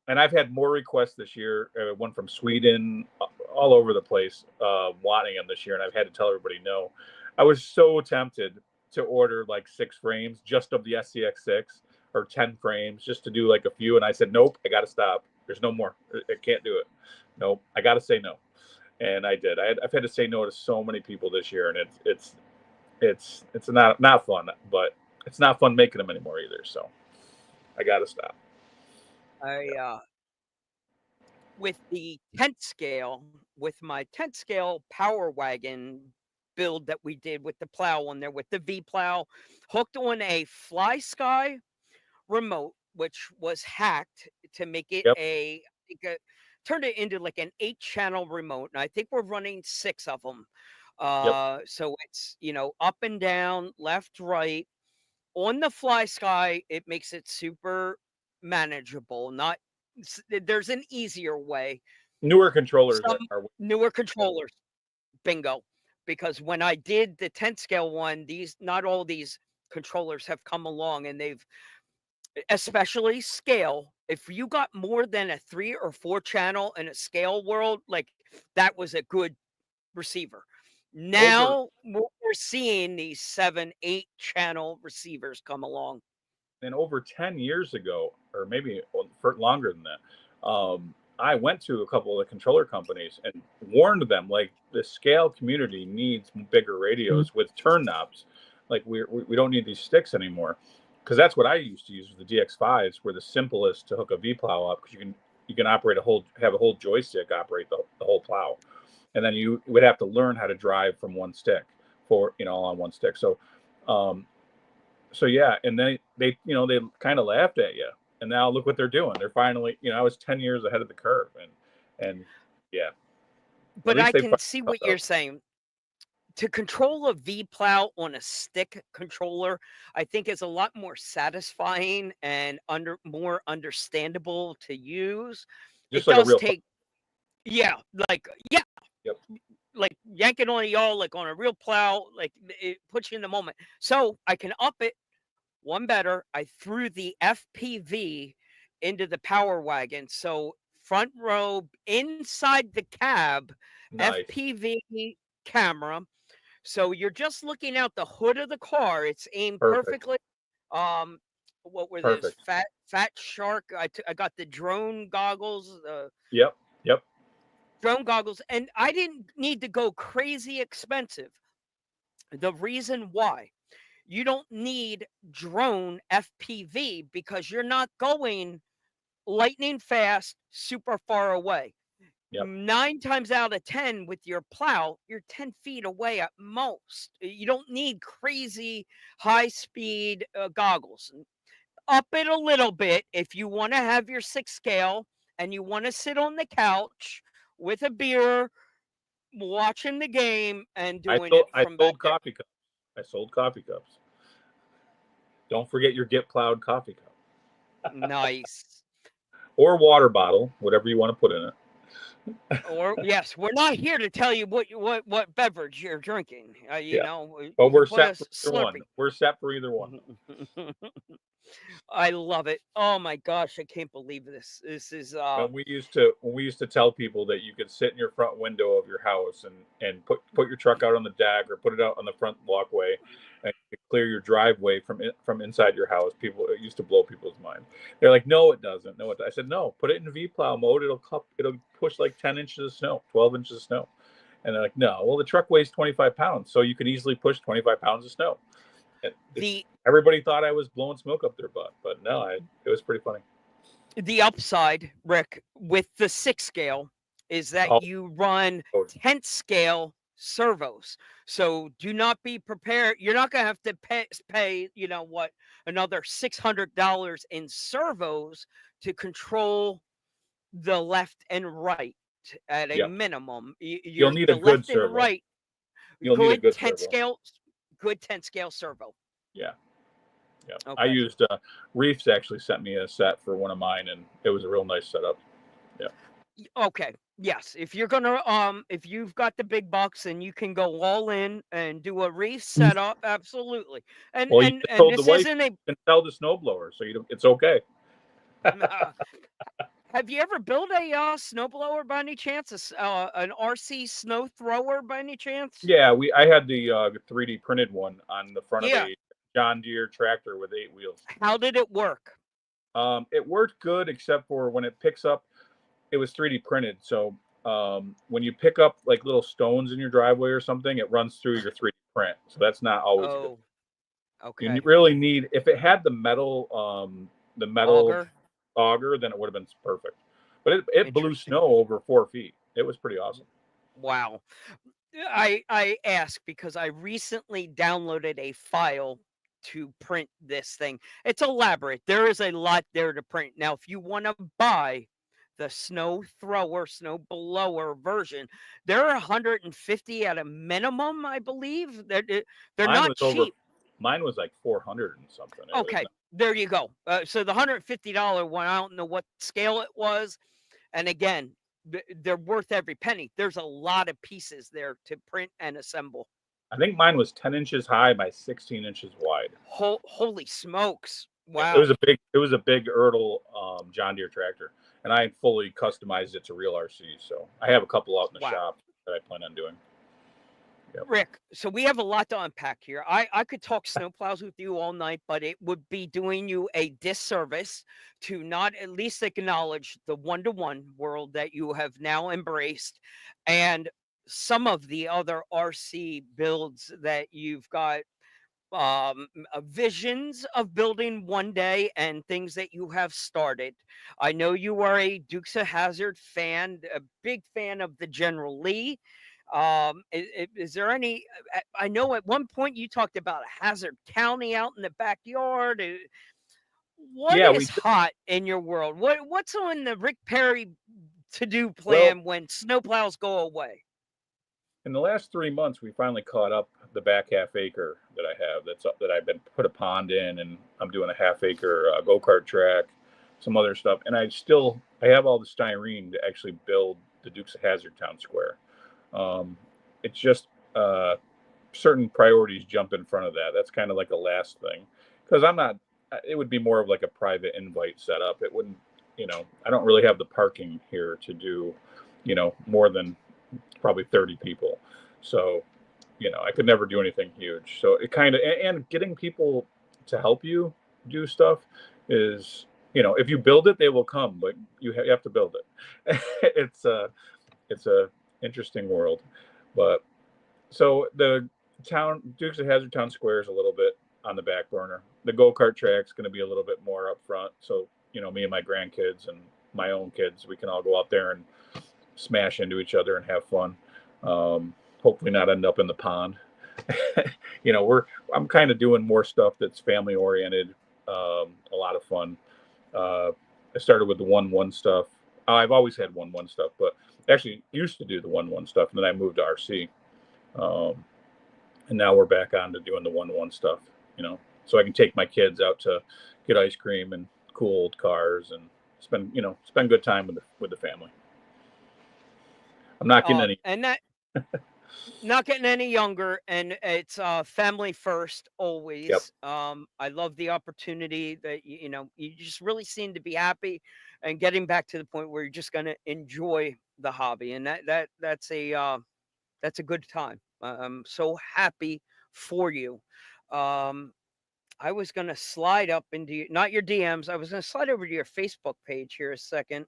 I've had more requests this year. One from Sweden, all over the place, wanting them this year, and I've had to tell everybody no. I was so tempted to order like 6 frames just of the SCX6 or 10 frames just to do like a few, and I said nope. I got to stop. There's no more. I can't do it. Nope. I got to say no, and I did. I've had to say no to so many people this year, and it's not fun, but it's not fun making them anymore either. So I got to stop. I with the tent scale, with my tent scale power wagon build that we did with the plow on there, with the V plow, hooked on a Fly Sky remote, which was hacked to make it Yep. turned it into like an 8 channel remote. And I think we're running 6 of them. Yep. So it's, up and down, left, right. On the Fly Sky, it makes it super manageable. Not There's an easier way. Newer controllers Some are newer controllers, bingo. Because when I did the 10 scale one, not all these controllers have come along, and they've, especially scale. If you got more than a 3 or 4 channel in a scale world, like, that was a good receiver. over Now we're seeing these 7, 8 channel receivers come along. and over 10 years ago, or maybe for longer than that, I went to a couple of the controller companies and warned them like the scale community needs bigger radios with turn knobs. Like we don't need these sticks anymore, because that's what I used to use. The DX5s were the simplest to hook a V plow up, because you can have a whole joystick operate the whole plow. and then you would have to learn how to drive from one stick on one stick. So, yeah, and then they kind of laughed at you, and now look what they're doing. They're finally, I was 10 years ahead of the curve, and yeah. But I can see what you're saying. To control a V-Plow on a stick controller, I think is a lot more satisfying and more understandable to use. Just It like a does real. take, yeah, like yanking on a yaw, like on a real plow, like it puts you in the moment. So I can up it one better. I threw the FPV into the Power Wagon, so front row inside the cab, Nice. FPV camera. So you're just looking out the hood of the car. It's aimed Perfect. perfectly. What were those? Perfect. Fat Shark. I got the drone goggles. Yep. Drone goggles, and I didn't need to go crazy expensive. The reason why you don't need drone FPV because you're not going lightning fast, super far away. Yep. 9 times out of 10 with your plow, you're 10 feet away at most. You don't need crazy high speed goggles. Up it a little bit if you want to have your 6 scale and you want to sit on the couch with a beer, watching the game and doing it from I back sold coffee cups. I sold coffee cups. Don't forget your Get Plowed coffee cup. Nice. Or water bottle, whatever you want to put in it. Or yes, we're not here to tell you what beverage you're drinking. But we're set set for either one. We're set for either one. I love it. Oh my gosh, I can't believe this. This is when we used to tell people that you could sit in your front window of your house and put your truck out on the deck or put it out on the front walkway and clear your driveway from inside your house. It used to blow people's mind. They're like, no, it doesn't. No, I said, no, put it in V-Plow mode. It'll push like 10 inches of snow, 12 inches of snow. And they're like, no, well, the truck weighs 25 pounds, so you can easily push 25 pounds of snow. Everybody thought I was blowing smoke up their butt, but no, it was pretty funny. The upside, Rick, with the 6 scale is that you run 10th scale servos. So do not be prepared. You're not going to have to pay another $600 in servos to control the left and right at a minimum. You'll need a good servo. Right. You'll need a good 10th servo. scale. Good 10th scale servo. Yeah. Okay. I used Reefs actually sent me a set for one of mine, and it was a real nice setup. Yeah. Okay. Yes. If you're gonna if you've got the big bucks and you can go all in and do a Reef setup, absolutely. And well, and this isn't a can sell the snowblower, so it's okay. Have you ever built a snowblower by any chance? An RC snow thrower by any chance? Yeah, I had the 3D printed one on the front of a John Deere tractor with 8 wheels. How did it work? It worked good, except for when it picks up. It was 3D printed, so when you pick up like little stones in your driveway or something, it runs through your 3D print. So that's not always good. Okay. You really need, if it had the metal auger, then it would have been perfect. But it blew snow over 4 feet. It was pretty awesome. Wow. I ask because I recently downloaded a file to print this thing. It's elaborate. There is a lot there to print. Now, if you want to buy the snow thrower, snow blower version, they're 150 at a minimum, I believe. They're not cheap. Mine was like 400 and something. Okay, there you go. So the $150 one, I don't know what scale it was. And again, they're worth every penny. There's a lot of pieces there to print and assemble. I think mine was 10 inches high by 16 inches wide. Holy smokes. Wow. It was a big Ertl John Deere tractor, and I fully customized it to real RC. So I have a couple out in the shop that I plan on doing. Yep. Rick, so we have a lot to unpack here. I could talk snowplows with you all night, but it would be doing you a disservice to not at least acknowledge the one-to-one world that you have now embraced and some of the other RC builds that you've got visions of building one day and things that you have started. I know you are a Dukes of Hazzard fan, a big fan of the General Lee. Is there any? I know at one point you talked about a hazard county out in the backyard. What Yeah, is hot in your world? What's on the Rick Perry to-do well, plan when snowplows go away? in the last 3 months, we finally caught up the back half acre that I have. That I've been put a pond in, and I'm doing a half acre go-kart track, some other stuff, and I have all the styrene to actually build the Dukes of Hazzard Town Square. It's just certain priorities jump in front of that. That's kind of like a last thing, because I'm not. It would be more of like a private invite setup. It wouldn't, I don't really have the parking here to do, more than probably 30 people. So, I could never do anything huge. So it kind of, and getting people to help you do stuff is, if you build it, they will come, but you have to build it. It's a interesting world. But so the Dukes of Hazzard Town Square is a little bit on the back burner. The go-kart track's going to be a little bit more up front. So, me and my grandkids and my own kids, we can all go out there and smash into each other and have fun. Hopefully not end up in the pond. I'm kind of doing more stuff that's family oriented. A lot of fun. I started with the 1-1 stuff. I've always had 1-1 stuff, but actually used to do the 1-1 stuff, and then I moved to RC. And now we're back on to doing the 1-1 stuff, so I can take my kids out to get ice cream and cool old cars and spend good time with the family. I'm not getting any. And that not getting any younger, and it's family first always. Yep. I love the opportunity that you just really seem to be happy and getting back to the point where you're just going to enjoy the hobby, and that's a good time. I'm so happy for you. I was going to slide up into not your DMs. I was going to slide over to your Facebook page here a second.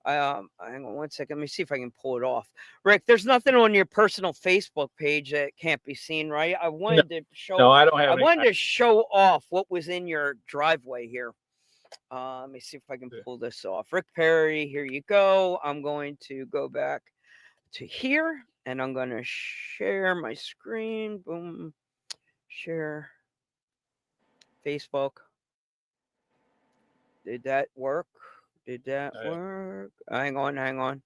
Hang on one second. Let me see if I can pull it off. Rick, there's nothing on your personal Facebook page that can't be seen, right? I wanted to show. No, I don't have. I wanted to show off what was in your driveway here. Let me see if I can pull this off. Rick Perry, here you go. I'm going to go back to here, and I'm going to share my screen. Boom. Share Facebook. Did that work? Did that work? Hang on.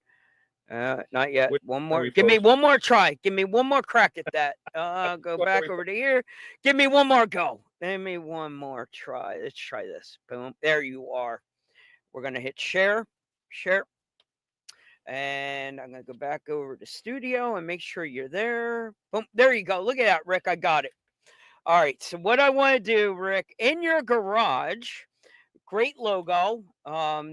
Not yet. One more. Give me one more try. Give me one more crack at that. Go back over to here. Give me one more go. Give me one more try. Let's try this. Boom. There you are. We're going to hit share. Share. And I'm going to go back over to studio and make sure you're there. Boom. There you go. Look at that, Rick. I got it. All right. So what I want to do, Rick, in your garage, great logo.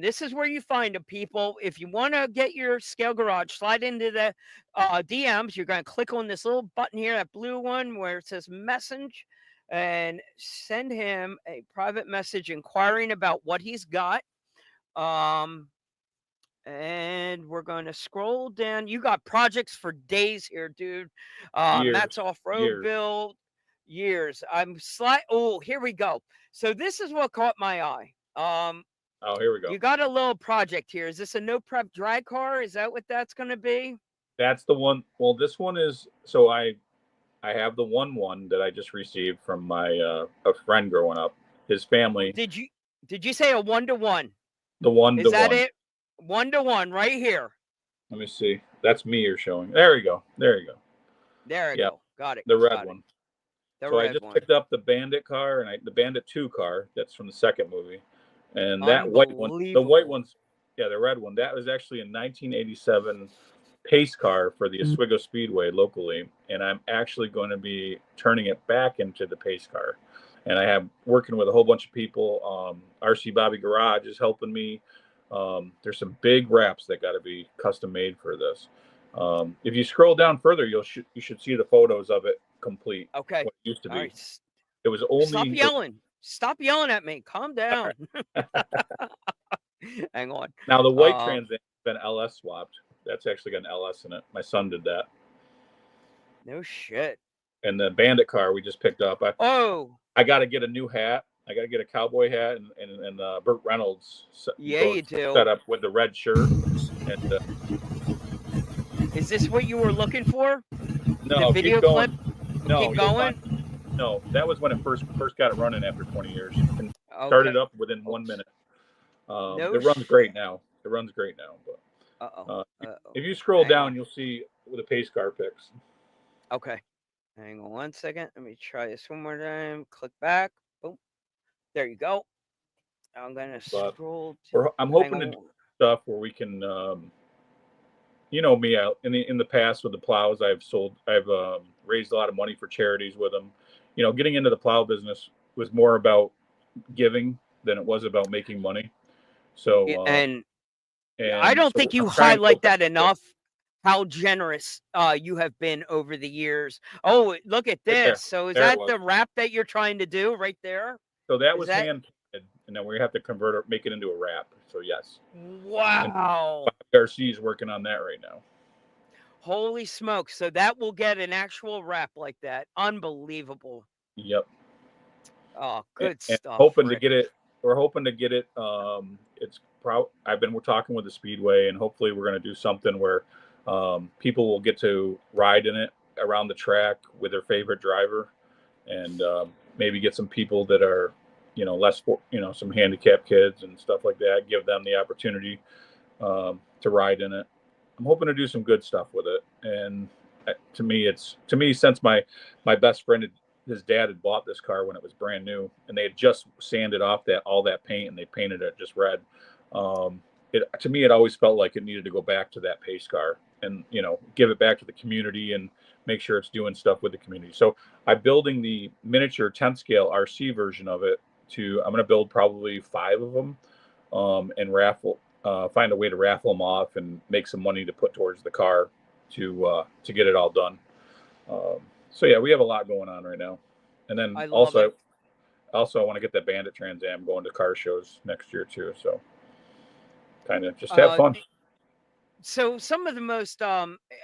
This is where you find them, people. If you want to get your Scale Garage, slide into the DMs. You're going to click on this little button here, that blue one where it says message, and send him a private message inquiring about what he's got. And we're going to scroll down. You got projects for days here, dude. Matt's off-road build. Years. Oh, here we go. So this is what caught my eye. Here we go. You got a little project here. Is this a no prep drag car? Is that what that's going to be? That's the one. Well, this one is. So I have the 1-1 that I just received from my a friend growing up. His family. Did you say a 1-to-1? The 1-to-1. Is that it? 1-to-1 right here. Let me see. That's me you're showing. There you go. There you go. There you go. Got it. The red one. So I just picked up the Bandit car and the Bandit 2 car. That's from the second movie. And that white one, the white one's, the red one, that was actually a 1987 pace car for the Oswego Speedway locally. And I'm actually going to be turning it back into the pace car. And I have working with a whole bunch of people. RC Bobby Garage is helping me. There's some big wraps that got to be custom made for this. If you scroll down further, you should see the photos of it complete. Okay. What it used to be. Right. It was only. Stop yelling. Stop yelling at me. Calm down. Hang on. Now the white Trans Am has been LS swapped. That's actually got an LS in it. My son did that. No shit. And the Bandit car we just picked up. I got to get a new hat. I got to get a cowboy hat and Burt Reynolds. You do. Set up with the red shirt. And Is this what you were looking for? No, The video keep going. clip? No, Keep you'll going? find, no, that was when it first got it running after 20 years, and started Okay. up within 1 Oops. minute. No It runs great now. It runs great now. But Uh-oh. if you scroll Hang down, on. you'll see the pace car picks. Okay. Hang on 1 second. Let me try this one more time. Click back. Boom. There you go. I'm gonna But scroll. I'm Hang hoping to on. do stuff where we can, you know, me out in the past with the plows. I've raised a lot of money for charities with them. You know, getting into the plow business was more about giving than it was about making money. Yeah, So, and I and don't so think you I'm trying to go highlight back that to it. enough. How generous you have been over the years. Oh, look at Right there. this. So is There it that was. the wrap that you're trying to do right there? So that Is was that hand painted, and then we have to convert it, make it into a wrap. So yes, and wow? Garcia is working on that right now. Holy smokes. So that will get an actual wrap like that. Unbelievable. Yep, Oh, and, good and stuff, hoping to Rick. get it. We're hoping to get it. We're talking with the Speedway, and hopefully we're going to do something where people will get to ride in it around the track with their favorite driver, and maybe get some people that are, you know, some handicapped kids and stuff like that. Give them the opportunity to ride in it. I'm hoping to do some good stuff with it. And to me, since my best friend his dad had bought this car when it was brand new, and they had just sanded off all that paint, and they painted it just red. To me, it always felt like it needed to go back to that pace car, and you know, give it back to the community and make sure it's doing stuff with the community. So I'm building the miniature 10th scale RC version of it. I'm going to build probably 5 of them, and find a way to raffle them off and make some money to put towards the car to get it all done. So yeah, we have a lot going on right now, and then I love it. I want to get that Bandit Trans Am going to car shows next year too. So kind of just have Uh, fun. so some of the most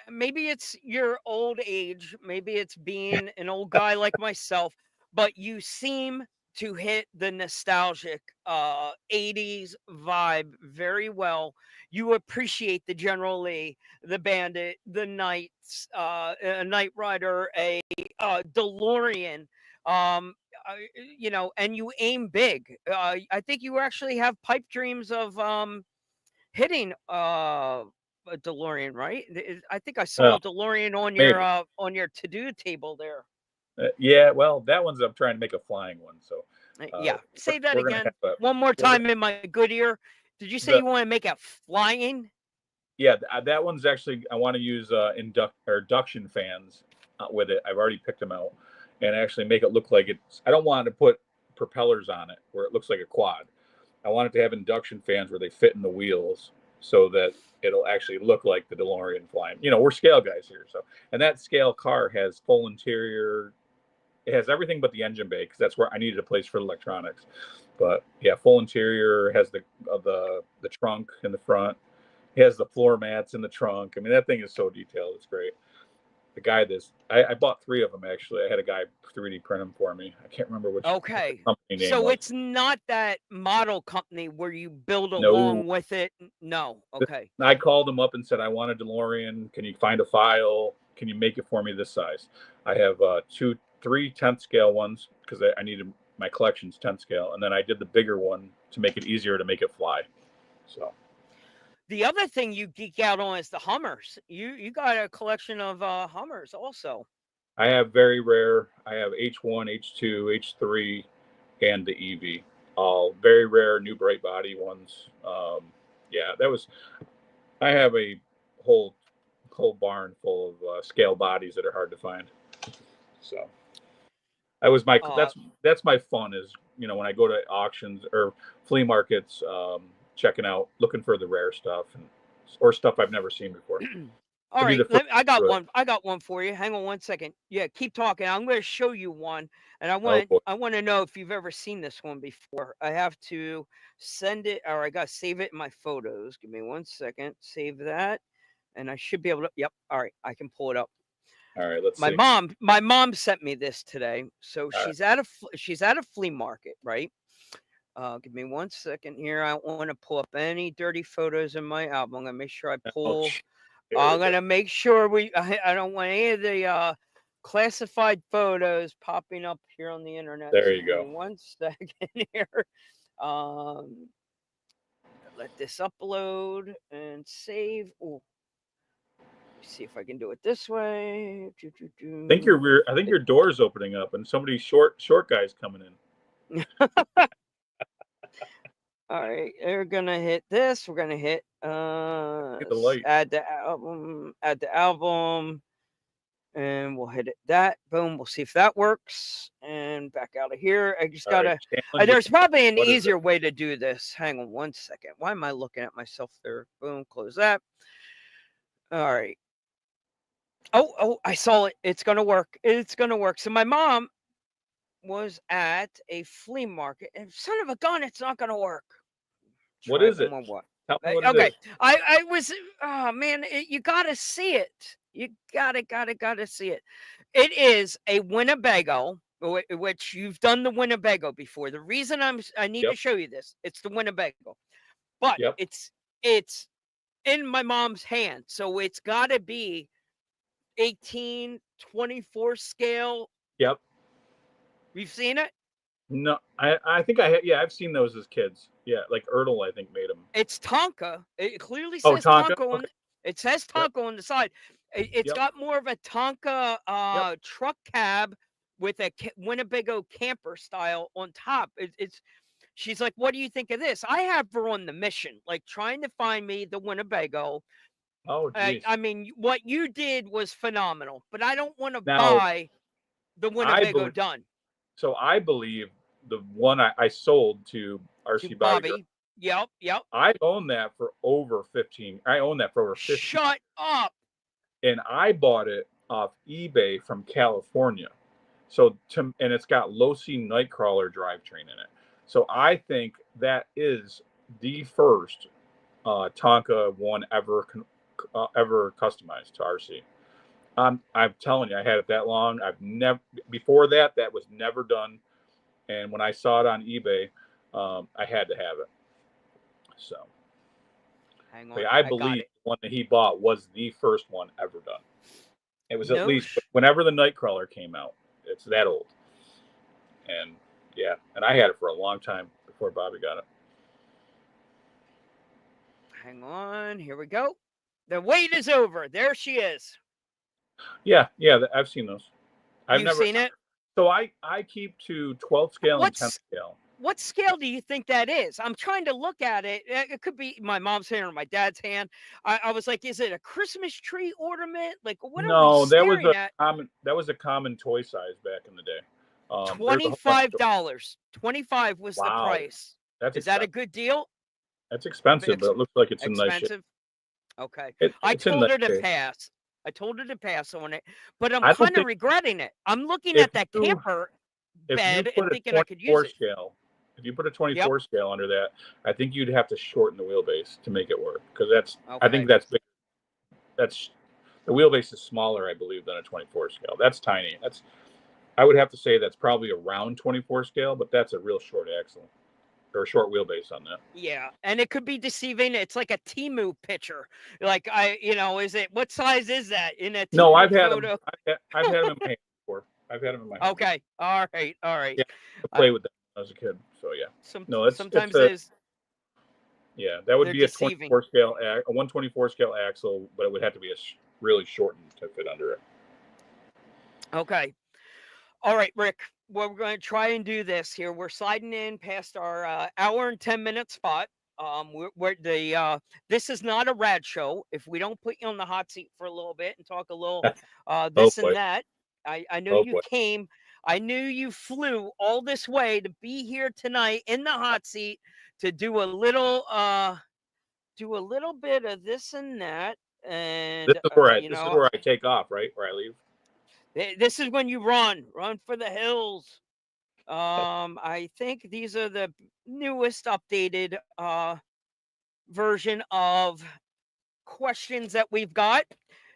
maybe it's your old age, maybe it's being an old guy like myself, but you seem to hit the nostalgic 80s vibe very well. You appreciate the General Lee, the Bandit, the Knights, a Knight Rider, a DeLorean, um you know, and you aim big. I think you actually have pipe dreams of hitting a DeLorean, right? I think I saw Uh, a DeLorean Maybe. on your to-do table there. Yeah. Well, that one's I'm trying to make a flying one. So Yeah, say that we're gonna again have a one more we're time in my good ear. Did you say the you want to make it flying? yeah, that one's actually I want to use induction fans with it. I've already picked them out, and actually make it look like it's. I don't want to put propellers on it where it looks like a quad. I want it to have induction fans where they fit in the wheels so that it'll actually look like the DeLorean flying. You know, we're scale guys here, so and that scale car has full interior. It has everything but the engine bay because that's where I needed a place for electronics. But yeah, full interior has the trunk in the front. He has the floor mats in the trunk. I mean, that thing is so detailed. It's great. The guy I bought 3 of them actually. I had a guy 3D print them for me. I can't remember what the Okay. company name So was. it's not that model company where you build No, along with it. No. Okay. I called him up and said I want a DeLorean. Can you find a file? Can you make it for me this size? I have 3 10th scale ones because I needed my collection's 10th scale, and then I did the bigger one to make it easier to make it fly. So The other thing you geek out on is the Hummers. You got a collection of Hummers also. I have very rare. I have H1, H2, H3, and the EV. All very rare new bright body ones. Yeah, that was. I have a whole barn full of scale bodies that are hard to find. So that was my Uh that's my fun is, you know, when I go to auctions or flea markets, checking out looking for the rare stuff or stuff I've never seen before. All To be right, the first I got to do it. one. I got one for you. Hang on 1 second. Yeah, keep talking. I'm going to show you one, and Oh boy. I want to know if you've ever seen this one before. I have to send it, or I got to save it in my photos. Give me 1 second. Save that, and I should be able to. Yep. All right, I can pull it up. All right, let's see. My mom sent me this today. So All right. she's at a flea market, right? Give me 1 second here. I want to pull up any dirty photos in my album. I'm gonna make sure I pull Ouch. I'm gonna make sure I don't want any of the classified photos popping up here on the internet. There So you give me go. 1 second here. Um, let this upload and save. Oh, let me see if I can do it this way. I think your door's opening up, and somebody short guy's coming in. All right, we're gonna hit this. We're gonna hit Get the light. add the album, and we'll hit it. That boom. We'll see if that works. And back out of here. I just All right, gotta. Chandler, There's probably an what is easier way to do this. Hang on 1 second. Why am I looking at myself there? Boom. Close that. All right. Oh, I saw it. It's gonna work. It's gonna work. So my mom was at a flea market, and son of a gun, it's not gonna work. What Try is it it? one more. Tell me what it Okay, is. I was. Oh man, you gotta see it. You gotta see it. It is a Winnebago, which you've done the Winnebago before. The reason I need to Yep. show you this, it's the Winnebago, but Yep. it's in my mom's hand, so it's gotta be 18/24 scale. Yep. You've seen it? No, I think yeah, I've seen those as kids. Yeah, like Ertl, I think, made them. It's Tonka. It clearly Oh, says Tonka. Tonka Okay. on. It says Yep. Tonka on the side. It's Yep. got more of a Tonka Yep. truck cab with a Winnebago camper style on top. It's. She's like, "What do you think of this?" I have her on the mission, like trying to find me the Winnebago. Oh, geez. I mean, what you did was phenomenal, but I don't want to Now, buy the I Winnebago believe done so. I believe the one I sold to to RC Bobby Drive, Bobby. Yep. I own that for over 15. I own that for over 15. Shut up. And I bought it off eBay from California. And it's got low C Nightcrawler drivetrain in it. So I think that is the first Tonka one ever customized to RC. I'm telling you, I had it that long. I've never before that. That was never done. And when I saw it on eBay, I had to have it. So, Hang but on, I I got believe it. the one that he bought was the first one ever done. It was at No least whenever the Nightcrawler came out. It's that old. And yeah, and I had it for a long time before Bobby got it. Hang on, here we go. The wait is over. There she is. Yeah, I've seen those. I've never Seen it? So I keep to 12th scale and 10th scale. What scale do you think that is? I'm trying to look at it. It could be my mom's hand or my dad's hand. I was like, is it a Christmas tree ornament? Like, what are we No, staring at? that was a common toy size back in the day. There's a whole bunch of $25. 25 was the Wow, price. that's Is that a expensive. good deal? That's expensive, but it looks like it's in nice shape. Expensive? Okay. I It's in told nice her to shape. pass. I told her to pass on it, but I'm I don't kind of think regretting it. I'm looking if at that you camper if you bed and put a thinking I could use 24 it. scale, if you put a Yep. 24 scale under that, I think you'd have to shorten the wheelbase to make it work because I think Okay. that's big. That's the wheelbase is smaller, I believe, than a 24 scale. That's tiny. I would have to say that's probably around 24 scale, but that's a real short axle or a short wheelbase on that. Yeah, and it could be deceiving. It's like a Temu picture. Like is it what size is that in a Temu No, I've had photo? them. I've had them in my hand before. I've had them in my hand. Okay, all right. Yeah, to play with them when I was a kid. So yeah. No, Sometimes yeah, that would they're be a deceiving. 24 scale, a 124 scale axle, but it would have to be really shortened to fit under it. Okay. All right, Rick. Well, we're going to try and do this here. We're sliding in past our hour and 10-minute spot. This is not a rad show. If we don't put you on the hot seat for a little bit and talk a little this boy. and that, I know Oh you boy. came. I knew you flew all this way to be here tonight in the hot seat to do a little bit of this and that. And This is where I take off, right? Where I leave. this is when you run for the hills. I think these are the newest updated version of questions that we've got.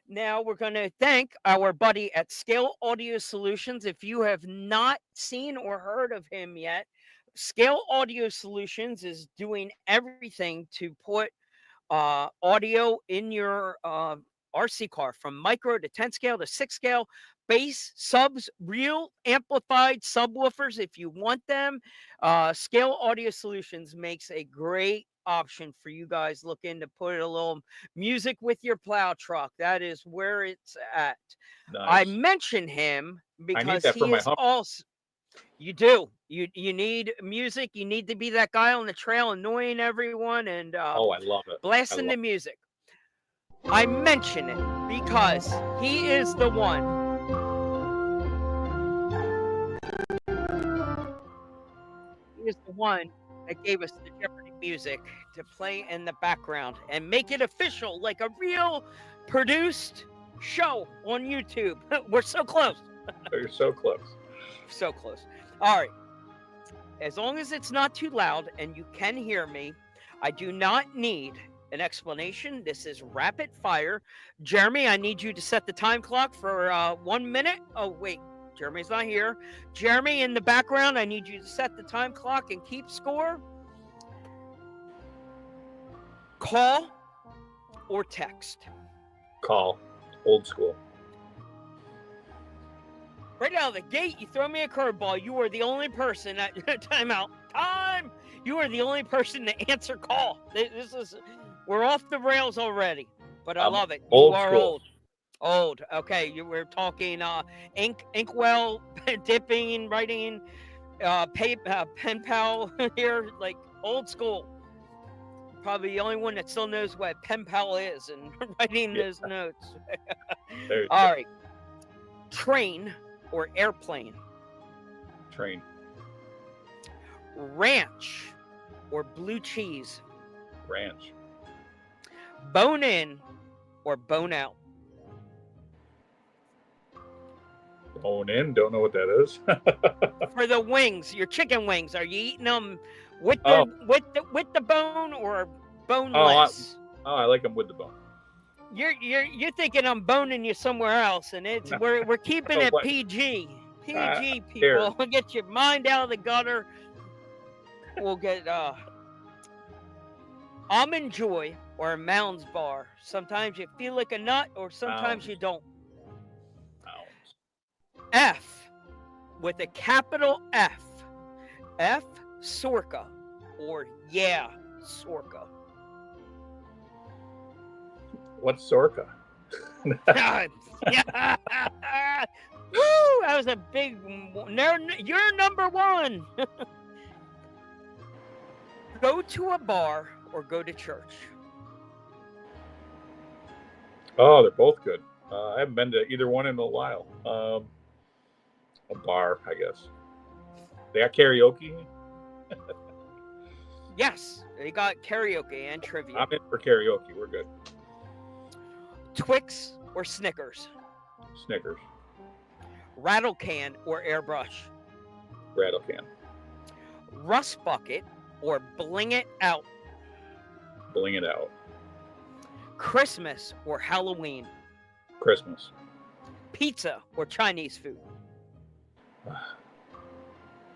Now we're going to thank our buddy at Scale Audio Solutions. If you have not seen or heard of him yet, Scale Audio Solutions is doing everything to put audio in your RC car from micro to 10 scale to 6 scale, bass, subs, real amplified subwoofers if you want them. Scale Audio Solutions makes a great option for you guys looking to put a little music with your plow truck. That is where it's at. I Nice. mention him I need because that for he my is Hummer. also. You do. You need music. You need to be that guy on the trail annoying everyone and Oh, I love it. blasting the music. I mention it because he is the one. He is the one that gave us the Jeopardy music to play in the background and make it official like a real produced show on YouTube. We're so close. You're so close. So close. All right. As long as it's not too loud and you can hear me, I do not need an explanation. This is rapid fire. Jeremy, I need you to set the time clock for 1 minute. Oh, wait. Jeremy's not here. Jeremy, in the background, I need you to set the time clock and keep score. Call or text? Call. Old school. Right out of the gate, you throw me a curveball. You are the only person at timeout. Time. You are the only person to answer call. This is we're off the rails already, but I love it. You old are school. old. Old. Okay, we're talking inkwell dipping, writing, pen pal here, like old school. Probably the only one that still knows what pen pal is and writing those notes. All right. Train or airplane? Train. Ranch or blue cheese? Ranch. Bone in or bone out? Bone in. Don't know what that is. For the wings, your chicken wings, are you eating them with the bone or boneless? I like them with the bone. You're thinking I'm boning you somewhere else, and it's No. we're keeping it PG. PG, people. We'll get your mind out of the gutter. We'll get Almond Joy or a Mounds bar. Sometimes you feel like a nut, or sometimes you don't. Mounds. F with a capital F. F Sorka or yeah Sorka. What's Sorka? Yeah. Woo! That was a big. You're number one. Go to a bar or go to church? Oh, they're both good. I haven't been to either one in a while. A bar, I guess. They got karaoke? Yes, they got karaoke and trivia. I'm in for karaoke. We're good. Twix or Snickers? Snickers. Rattle can or airbrush? Rattle can. Rust bucket or bling it out? Bling it out. Christmas or Halloween? Christmas. Pizza or Chinese food?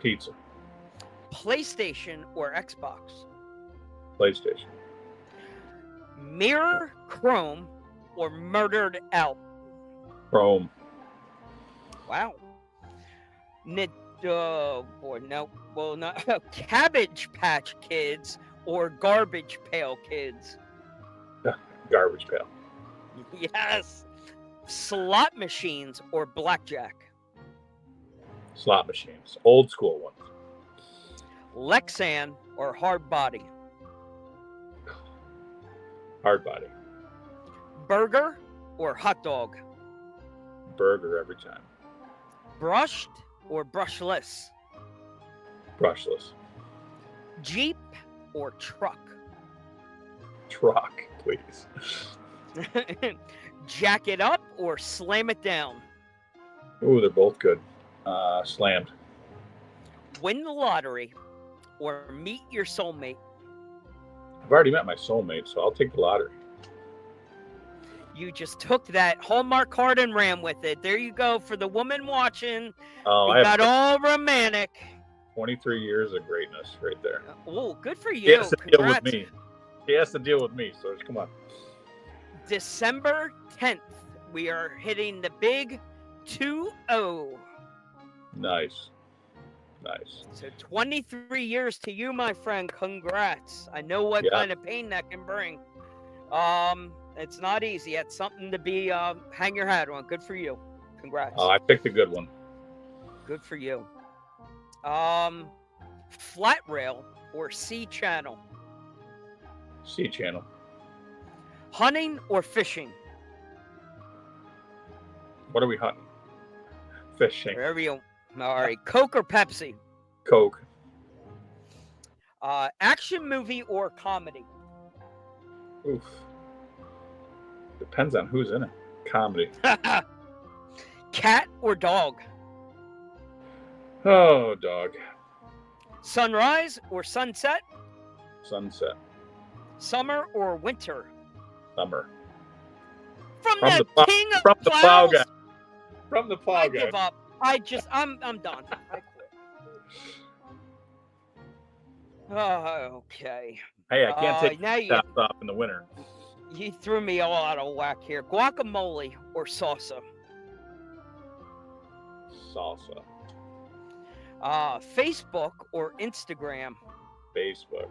Pizza. PlayStation or Xbox? PlayStation. Mirror Chrome or Murdered Out? Chrome. Wow. Oh boy, no. Well, not Cabbage Patch Kids or Garbage Pail Kids? Garbage pail. Yes. Slot machines or blackjack? Slot machines. Old school ones. Lexan or hard body? Hard body. Burger or hot dog? Burger every time. Brushed or brushless? Brushless. Jeep or truck? Truck, please. Jack it up or slam it down? Ooh, they're both good. Slammed. Win the lottery or meet your soulmate? I've already met my soulmate, so I'll take the lottery. You just took that Hallmark card and ran with it. There you go for the woman watching. Oh, You got all romantic. 23 years of greatness right there. Oh, good for She you. has to deal with Congrats. me. She has to deal with me, so come on. December 10th, we are hitting the big 2-0. Nice. Nice. So 23 years to you, my friend. Congrats. I know what Yeah. kind of pain that can bring. It's not easy. It's something to be hang your hat on. Good for you. Congrats. I picked a good one. Good for you. Flat rail or C channel? C channel. Hunting or fishing? What are we hunting? Fishing. Wherever you. All right. Coke or Pepsi? Coke. Action movie or comedy? Oof. Depends on who's in it. Comedy. Cat or dog? Oh, dog. Sunrise or sunset? Sunset. Summer or winter? Summer. From From the the plow- king of From the plow plows? guy. From the plow I guy. give up. I'm done. I quit. Oh, okay. Hey, I can't take now that off in the winter. you threw me all out of whack here. Guacamole or salsa? Salsa. Facebook or Instagram? Facebook.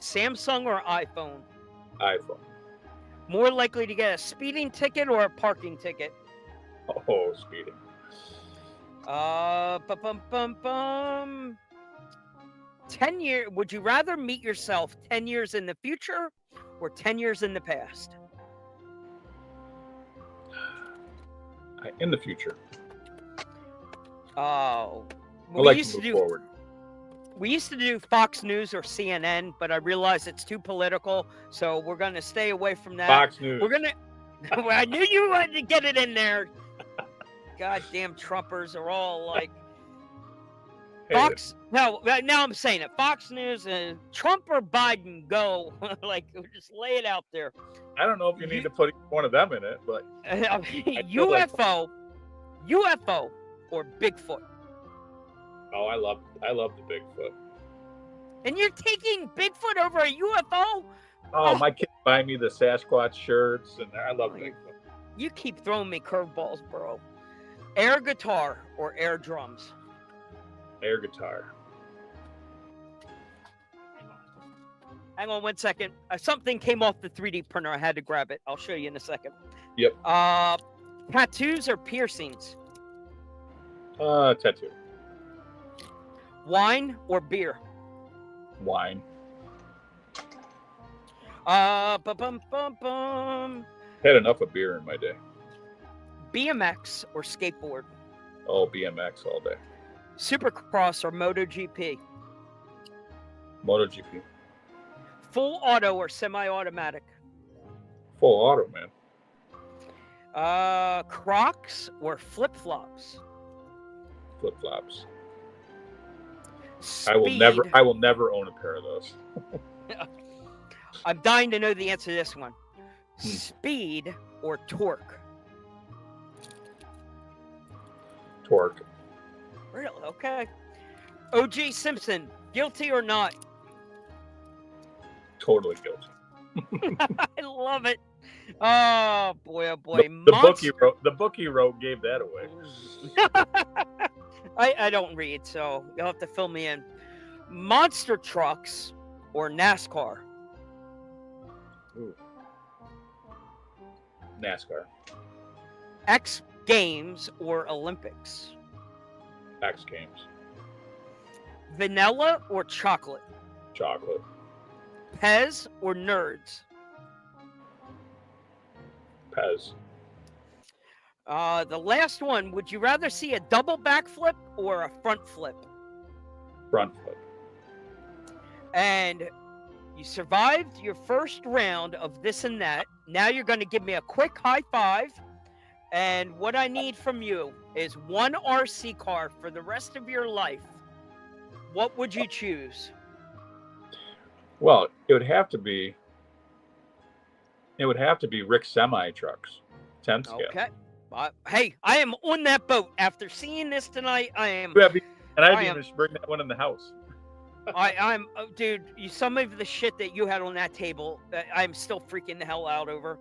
Samsung or iPhone? iPhone. More likely to get a speeding ticket or a parking ticket? Oh, speeding. Bum. 10 years. Would you rather meet yourself 10 years in the future or 10 years in the past? In the future. Oh, I like to move forward. we used to do Fox News or CNN, but I realized it's too political, so we're going to stay away from that. Fox News. We're going to. I knew you wanted to get it in there. Goddamn Trumpers are all like. Hey, Fox. No, now I'm saying it. Fox News and Trump or Biden go. Like, just lay it out there. I don't know if you need to put one of them in it, but feel like- UFO or Bigfoot. oh, I love the Bigfoot. And you're taking Bigfoot over a UFO? Oh, my kids buy me the Sasquatch shirts, and I love Oh, Bigfoot. You keep throwing me curveballs, bro. Air guitar or air drums? Air guitar. Hang on 1 second. Something came off the 3D printer. I had to grab it. I'll show you in a second. Yep. Tattoos or piercings? Tattoo. Wine or beer? Wine. Bum. Had enough of beer in my day. BMX or skateboard? Oh, BMX all day. Supercross or MotoGP? MotoGP. Full auto or semi-automatic? Full auto, man. Crocs or flip-flops? Flip flops. Speed. I will never own a pair of those. I'm dying to know the answer to this one. Hmm. Speed or torque? Torque. Really? Okay. O.J. Simpson, guilty or not? Totally guilty. I love it. Oh boy, oh boy. The book he wrote gave that away. I don't read, so you'll have to fill me in. Monster trucks or NASCAR? Ooh. NASCAR. X Games or Olympics? X Games. Vanilla or chocolate? Chocolate. Pez or Nerds? Pez. The last one, would you rather see a double backflip or a front flip? Front flip. And you survived your first round of this and that. Now you're going to give me a quick high five. And what I need from you is one RC car for the rest of your life. What would you choose? Well, it would have to be Rick semi trucks. 10 scale. Okay. Hey, I am on that boat. After seeing this tonight, I am. And I'd even just bring that one in the house. I'm, dude. Some of the shit that you had on that table, I'm still freaking the hell out over.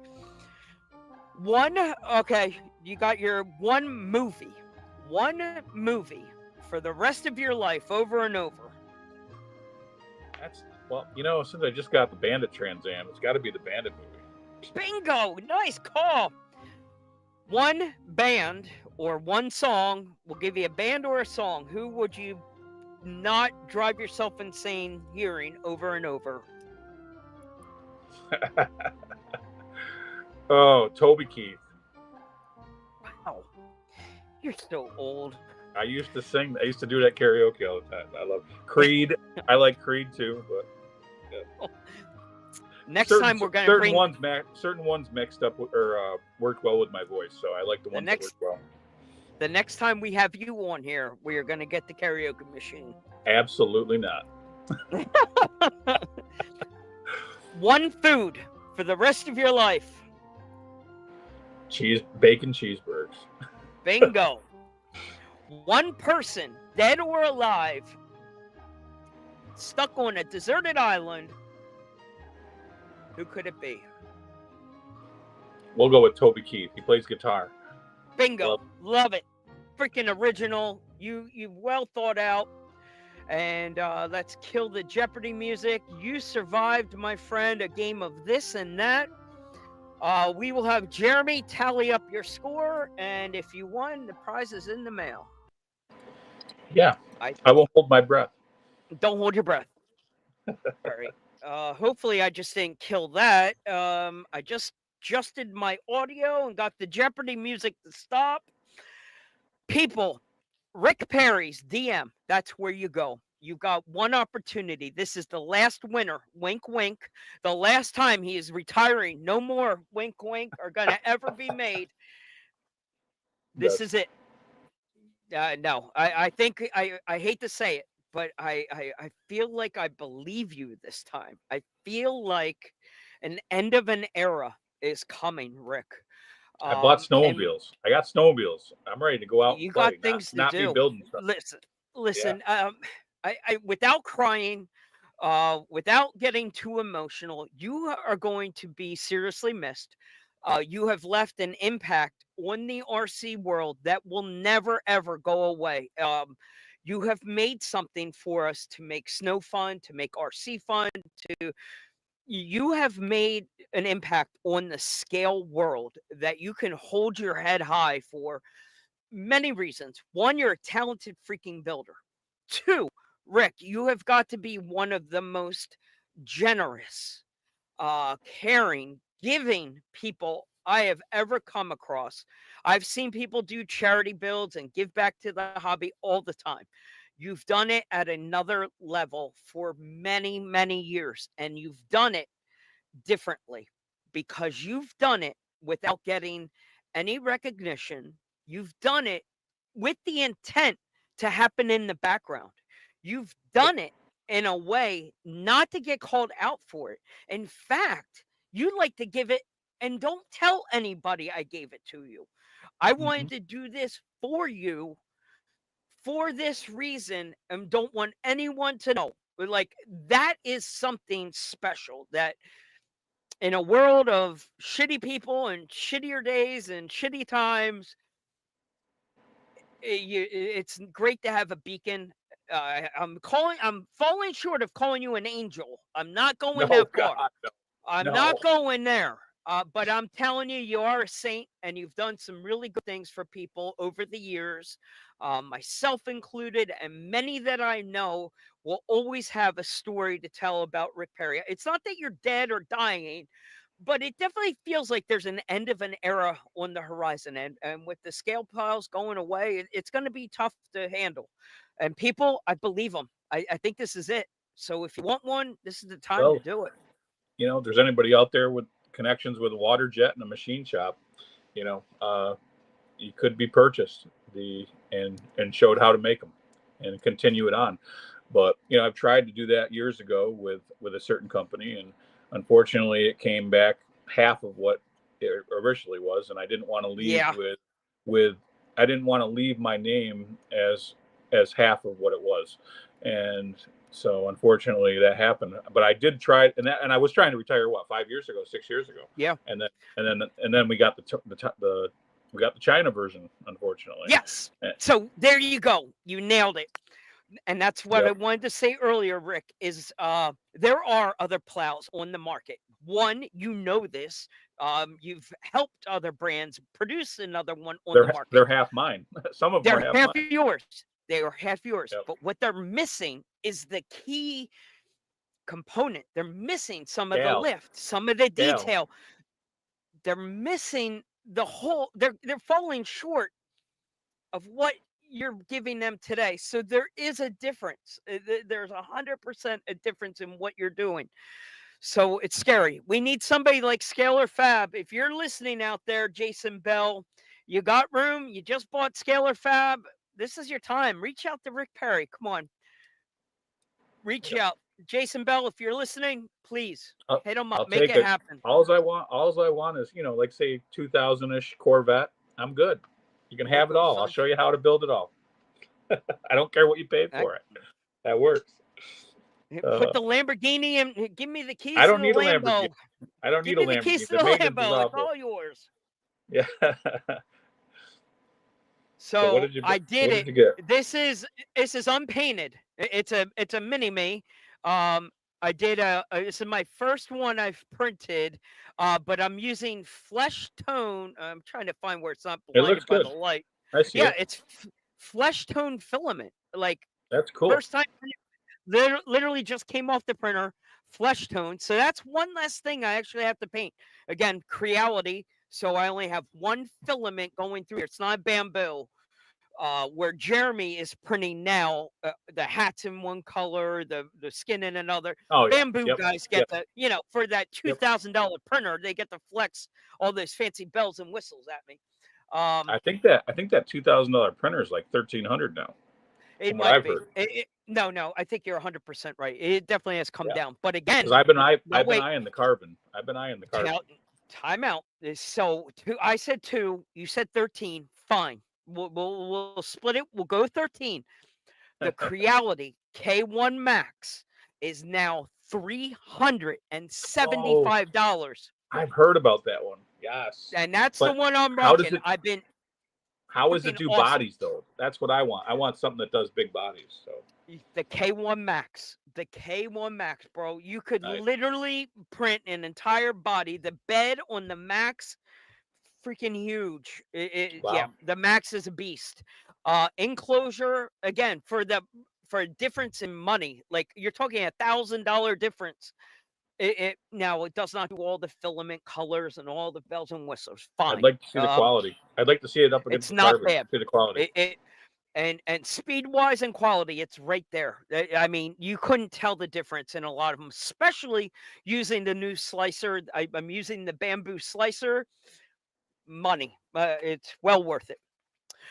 Okay, you got your one movie for the rest of your life over and over. That's well, since I just got the Bandit Trans Am, it's got to be the Bandit movie. Bingo! Nice call. One band or one song. We'll give you a band or a song. Who would you not drive yourself insane hearing over and over? Oh, Toby Keith. Wow, you're so old. I used to sing. I used to do that karaoke all the time. I love Creed. I like Creed too, but yeah. Next time we're gonna bring certain ones mixed up or worked well with my voice, so I like the ones that work well. The next time we have you on here, we are gonna get the karaoke machine. Absolutely not. One food for the rest of your life. Bacon cheeseburgers. Bingo. One person, dead or alive, stuck on a deserted island. Who could it be? We'll go with Toby Keith. He plays guitar. Bingo. Love it. Freaking original. You well thought out. And let's kill the Jeopardy music. You survived, my friend, a game of this and that. We will have Jeremy tally up your score, and if you won, the prize is in the mail. Yeah, I won't hold my breath. Don't hold your breath. All right. Hopefully I just didn't kill that. I just adjusted my audio and got the Jeopardy music to stop. People, Rick Perry's DM, that's where you go. You got one opportunity. This is the last winner. Wink, wink. The last time he is retiring. No more wink, wink are going to ever be made. This is it. No, I think I hate to say it, but I feel like I believe you this time. I feel like an end of an era is coming, Rick. I bought snowmobiles. I got snowmobiles. I'm ready to go out. You got things to do. Be building stuff. Listen. Yeah. I without crying, without getting too emotional, you are going to be seriously missed. You have left an impact on the RC world that will never ever go away. You have made something for us to make snow fun, to make RC fun, you have made an impact on the scale world that you can hold your head high for many reasons. One, you're a talented freaking builder. Two, Rick, you have got to be one of the most generous, caring, giving people I have ever come across. I've seen people do charity builds and give back to the hobby all the time. You've done it at another level for many, many years, and you've done it differently because you've done it without getting any recognition. You've done it with the intent to happen in the background. You've done it in a way not to get called out for it. In fact, you like to give it and don't tell anybody I gave it to you. I wanted to do this for you for this reason and don't want anyone to know. But like that is something special that in a world of shitty people and shittier days and shitty times, it's great to have a beacon. I'm falling short of calling you an angel. I'm not going that far. No. I'm not going there. But I'm telling you, you are a saint, and you've done some really good things for people over the years, myself included, and many that I know will always have a story to tell about Rick Perry. It's not that you're dead or dying, but it definitely feels like there's an end of an era on the horizon. And with the scale piles going away, it's going to be tough to handle. And people, I believe them. I think this is it. So if you want one, this is the time to do it. If there's anybody out there with connections with a water jet and a machine shop, you could be purchased and showed how to make them and continue it on. But I've tried to do that years ago with a certain company, and unfortunately it came back half of what it originally was, and I didn't want to leave with I didn't want to leave my name as half of what it was. And So unfortunately that happened. But I did try it, and I was trying to retire 5 years ago, 6 years ago. Yeah. And then we got the China version, unfortunately. Yes. Eh, So there you go. You nailed it. And that's what I Yep. wanted to say earlier, Rick, is there are other plows on the market. One, you know this. You've helped other brands produce another one on the market. They're half mine. Some of them are They're half half mine. yours. They are half yours. Yep. But what they're missing is the key component. They're missing some of the Gal. lift, some of the Gal. detail. They're missing the whole. They're falling short of what you're giving them today. So there is a difference. There's 100% a difference in what you're doing. So it's scary. We need somebody like Scalar Fab. If you're listening out there, Jason Bell, you got room. You just bought Scalar Fab. This is your time. Reach out to Rick Perry. Come on. Reach out. Jason Bell, if you're listening, please hit him up. I'll Make take it happen. All I want is, like say 2000-ish Corvette. I'm good. You can have it all. I'll show you how to build it all. I don't care what you paid for it. That works. Put the Lamborghini in. Give me the keys. I don't to need the a Lamborghini. I don't need a Give me the Lamborghini. keys to the Lambo. It's all yours. Yeah. So what did you? I did what it. Did you get? This is unpainted. It's a mini me. I did this is my first one I've printed, but I'm using flesh tone. I'm trying to find where it's not It blinded looks by good. the light. I see it. It's flesh tone filament. Like that's cool. First time, literally just came off the printer. Flesh tone. So that's one less thing I actually have to paint. Again, Creality. So I only have one filament going through here. It's not bamboo. Where Jeremy is printing now, the hat's in one color, the skin in another. Oh, yeah. Bamboo guys get the, for that $2,000 printer, they get to flex all those fancy bells and whistles at me. I think that $2,000 printer is like $1,300 now. It might be. No, I think you're 100% right. It definitely has come down. But again, because I've been eyeing the carbon. Time out. So I said 2. You said 13. Fine. We'll split it. We'll go 13. The Creality K1 Max is now $375. I've heard about that one. Yes. And that's the one I'm rocking. How does it do bodies though? That's what I want. I want something that does big bodies. So the K1 Max. The K1 Max, bro. You could literally print an entire body. The bed on the Max, freaking huge. Wow. Yeah, the Max is a beast. Enclosure, again, for a difference in money. Like you're talking $1,000 difference. Now it does not do all the filament colors and all the bells and whistles. Fine. I'd like to see the quality. I'd like to see it up against the carbon. It's not bad. See the quality. And speed wise and quality, it's right there. I mean, you couldn't tell the difference in a lot of them, especially using the new slicer. I'm using the bamboo slicer. Money. It's well worth it.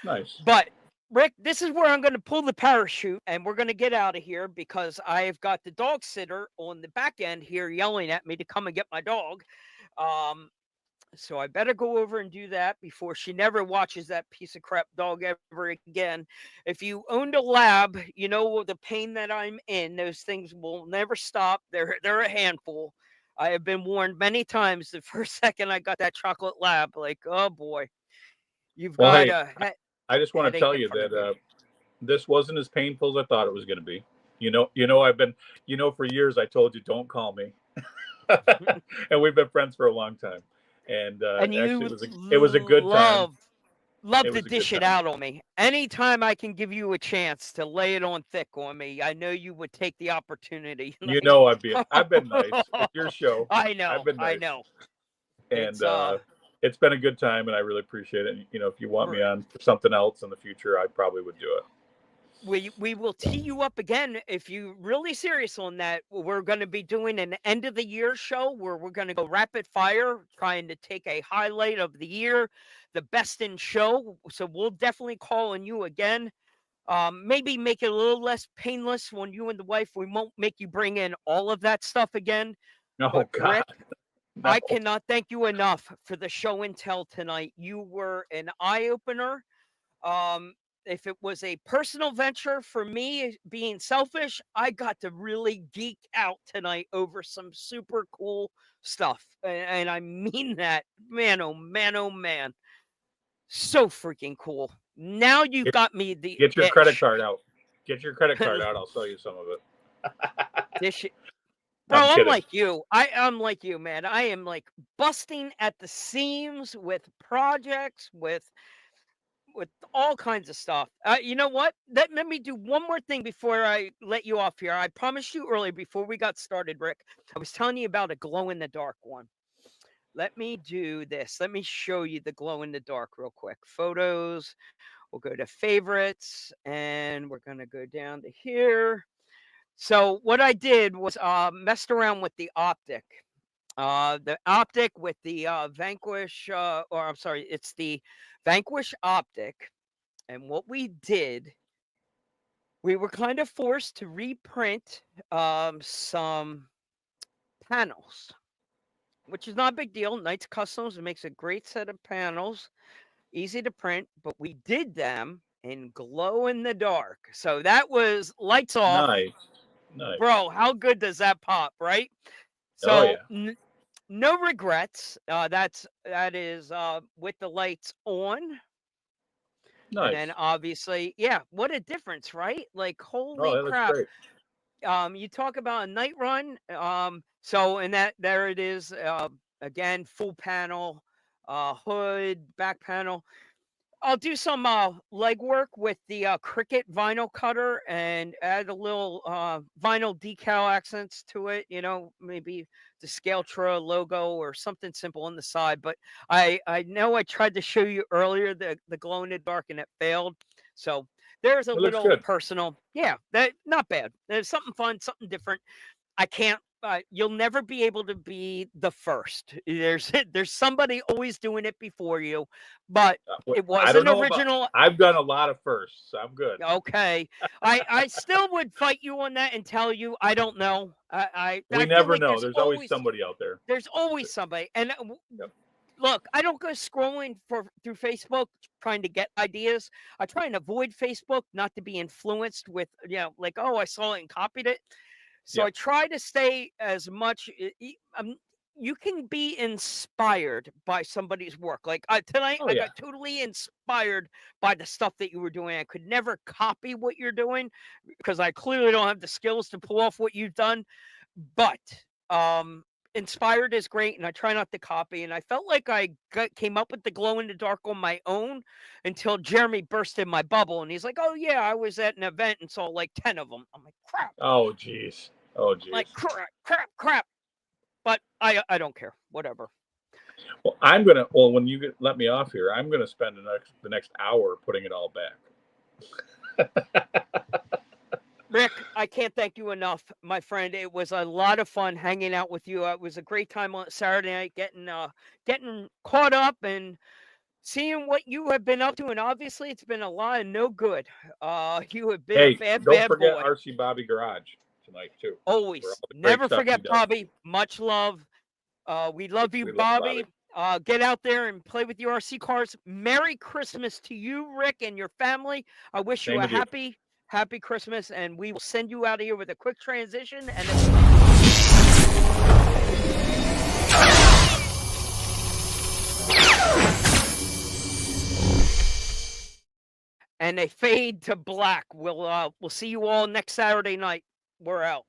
Nice. But Rick, this is where I'm going to pull the parachute and we're going to get out of here because I've got the dog sitter on the back end here yelling at me to come and get my dog. So I better go over and do that before she never watches that piece of crap dog ever again. If you owned a lab, you know the pain that I'm in. Those things will never stop. They're a handful. I have been warned many times the first second I got that chocolate lab, like, oh boy, you've got I just want to tell you that this wasn't as painful as I thought it was going to be. I've been, for years I told you don't call me, and we've been friends for a long time. And actually, it was a good time. Love to dish it out on me. Anytime I can give you a chance to lay it on thick on me, I know you would take the opportunity. I've been nice. It's your show. I know. I've been nice. I know. And it's been a good time, and I really appreciate it. And, if you want me on for something else in the future, I probably would do it. We will tee you up again if you're really serious on that. We're going to be doing an end of the year show where we're going to go rapid fire, trying to take a highlight of the year, the best in show. So we'll definitely call on you again. Maybe make it a little less painless when you and the wife. We won't make you bring in all of that stuff again. No, God. Rick, no. I cannot thank you enough for the show and tell tonight. You were an eye opener. if it was a personal venture for me being selfish, I got to really geek out tonight over some super cool stuff. And I mean that. Man, oh man, oh man. So freaking cool. Now you Get, got me the get your credit itch. card out. Get your credit card out. I'll sell you some of it. This Bro, I'm I'm kidding. like you. I'm like you, man. I am like busting at the seams with projects, with all kinds of stuff. You know what? Let me do one more thing before I let you off here. I promised you earlier before we got started, Rick. I was telling you about a glow in the dark one. Let me do this. Let me show you the glow in the dark real quick. Photos. We'll go to favorites and we're going to go down to here. So what I did was messed around with the optic. The optic with the Vanquish, or I'm sorry, it's the Vanquish optic. And what we did, we were kind of forced to reprint some panels, which is not a big deal. Knights Customs makes a great set of panels, easy to print, but we did them in glow in the dark. So that was lights off. Nice. Nice. Bro, how good does that pop, right? Oh, So yeah. no regrets. That is with the lights on. Nice. And then obviously, yeah, what a difference, right? Like holy Oh, that's crap. great. You talk about a night run. So and that there it is. Again, full panel, hood, back panel. I'll do some legwork with the Cricut vinyl cutter and add a little vinyl decal accents to it. You know, maybe the Scaltra logo or something simple on the side. But I know I tried to show you earlier the glow in the dark and it failed. So there's a It looks little good. personal. Yeah, that not bad. There's something fun, something different. I can't. You'll never be able to be the first. There's somebody always doing it before you, but it was I don't an know about. original. I've done a lot of firsts. I'm good. Okay, I still would fight you on that and tell you I don't know. I We feel never like know. There's always somebody out there. there's always somebody. And Yep. look, I don't go scrolling through Facebook trying to get ideas. I try and avoid Facebook, not to be influenced with like, oh, I saw it and copied it. So Yep. I try to stay as much. You can be inspired by somebody's work. Like tonight, Oh, I yeah. got totally inspired by the stuff that you were doing. I could never copy what you're doing because I clearly don't have the skills to pull off what you've done. But inspired is great, and I try not to copy. And I felt like I came up with the glow in the dark on my own until Jeremy burst in my bubble, and he's like, "Oh yeah, I was at an event and saw like 10 of them." I'm like, "Crap!" Oh, jeez. Oh, jeez. Like crap. But I don't care. Whatever. Well, I'm gonna. Well, when you let me off here, I'm gonna spend the next hour putting it all back. Rick, I can't thank you enough, my friend. It was a lot of fun hanging out with you. It was a great time on Saturday night, getting caught up and seeing what you have been up to. And obviously, it's been a lot of no good. You have been a Hey, don't bad forget boy. RC Bobby Garage tonight too. Always, never forget Bobby. Much love. We love you, Bobby. Get out there and play with your RC cars. Merry Christmas to you, Rick, and your family. I wish you a happy Christmas, and we will send you out of here with a quick transition and a fade to black. We'll see you all next Saturday night. We're out.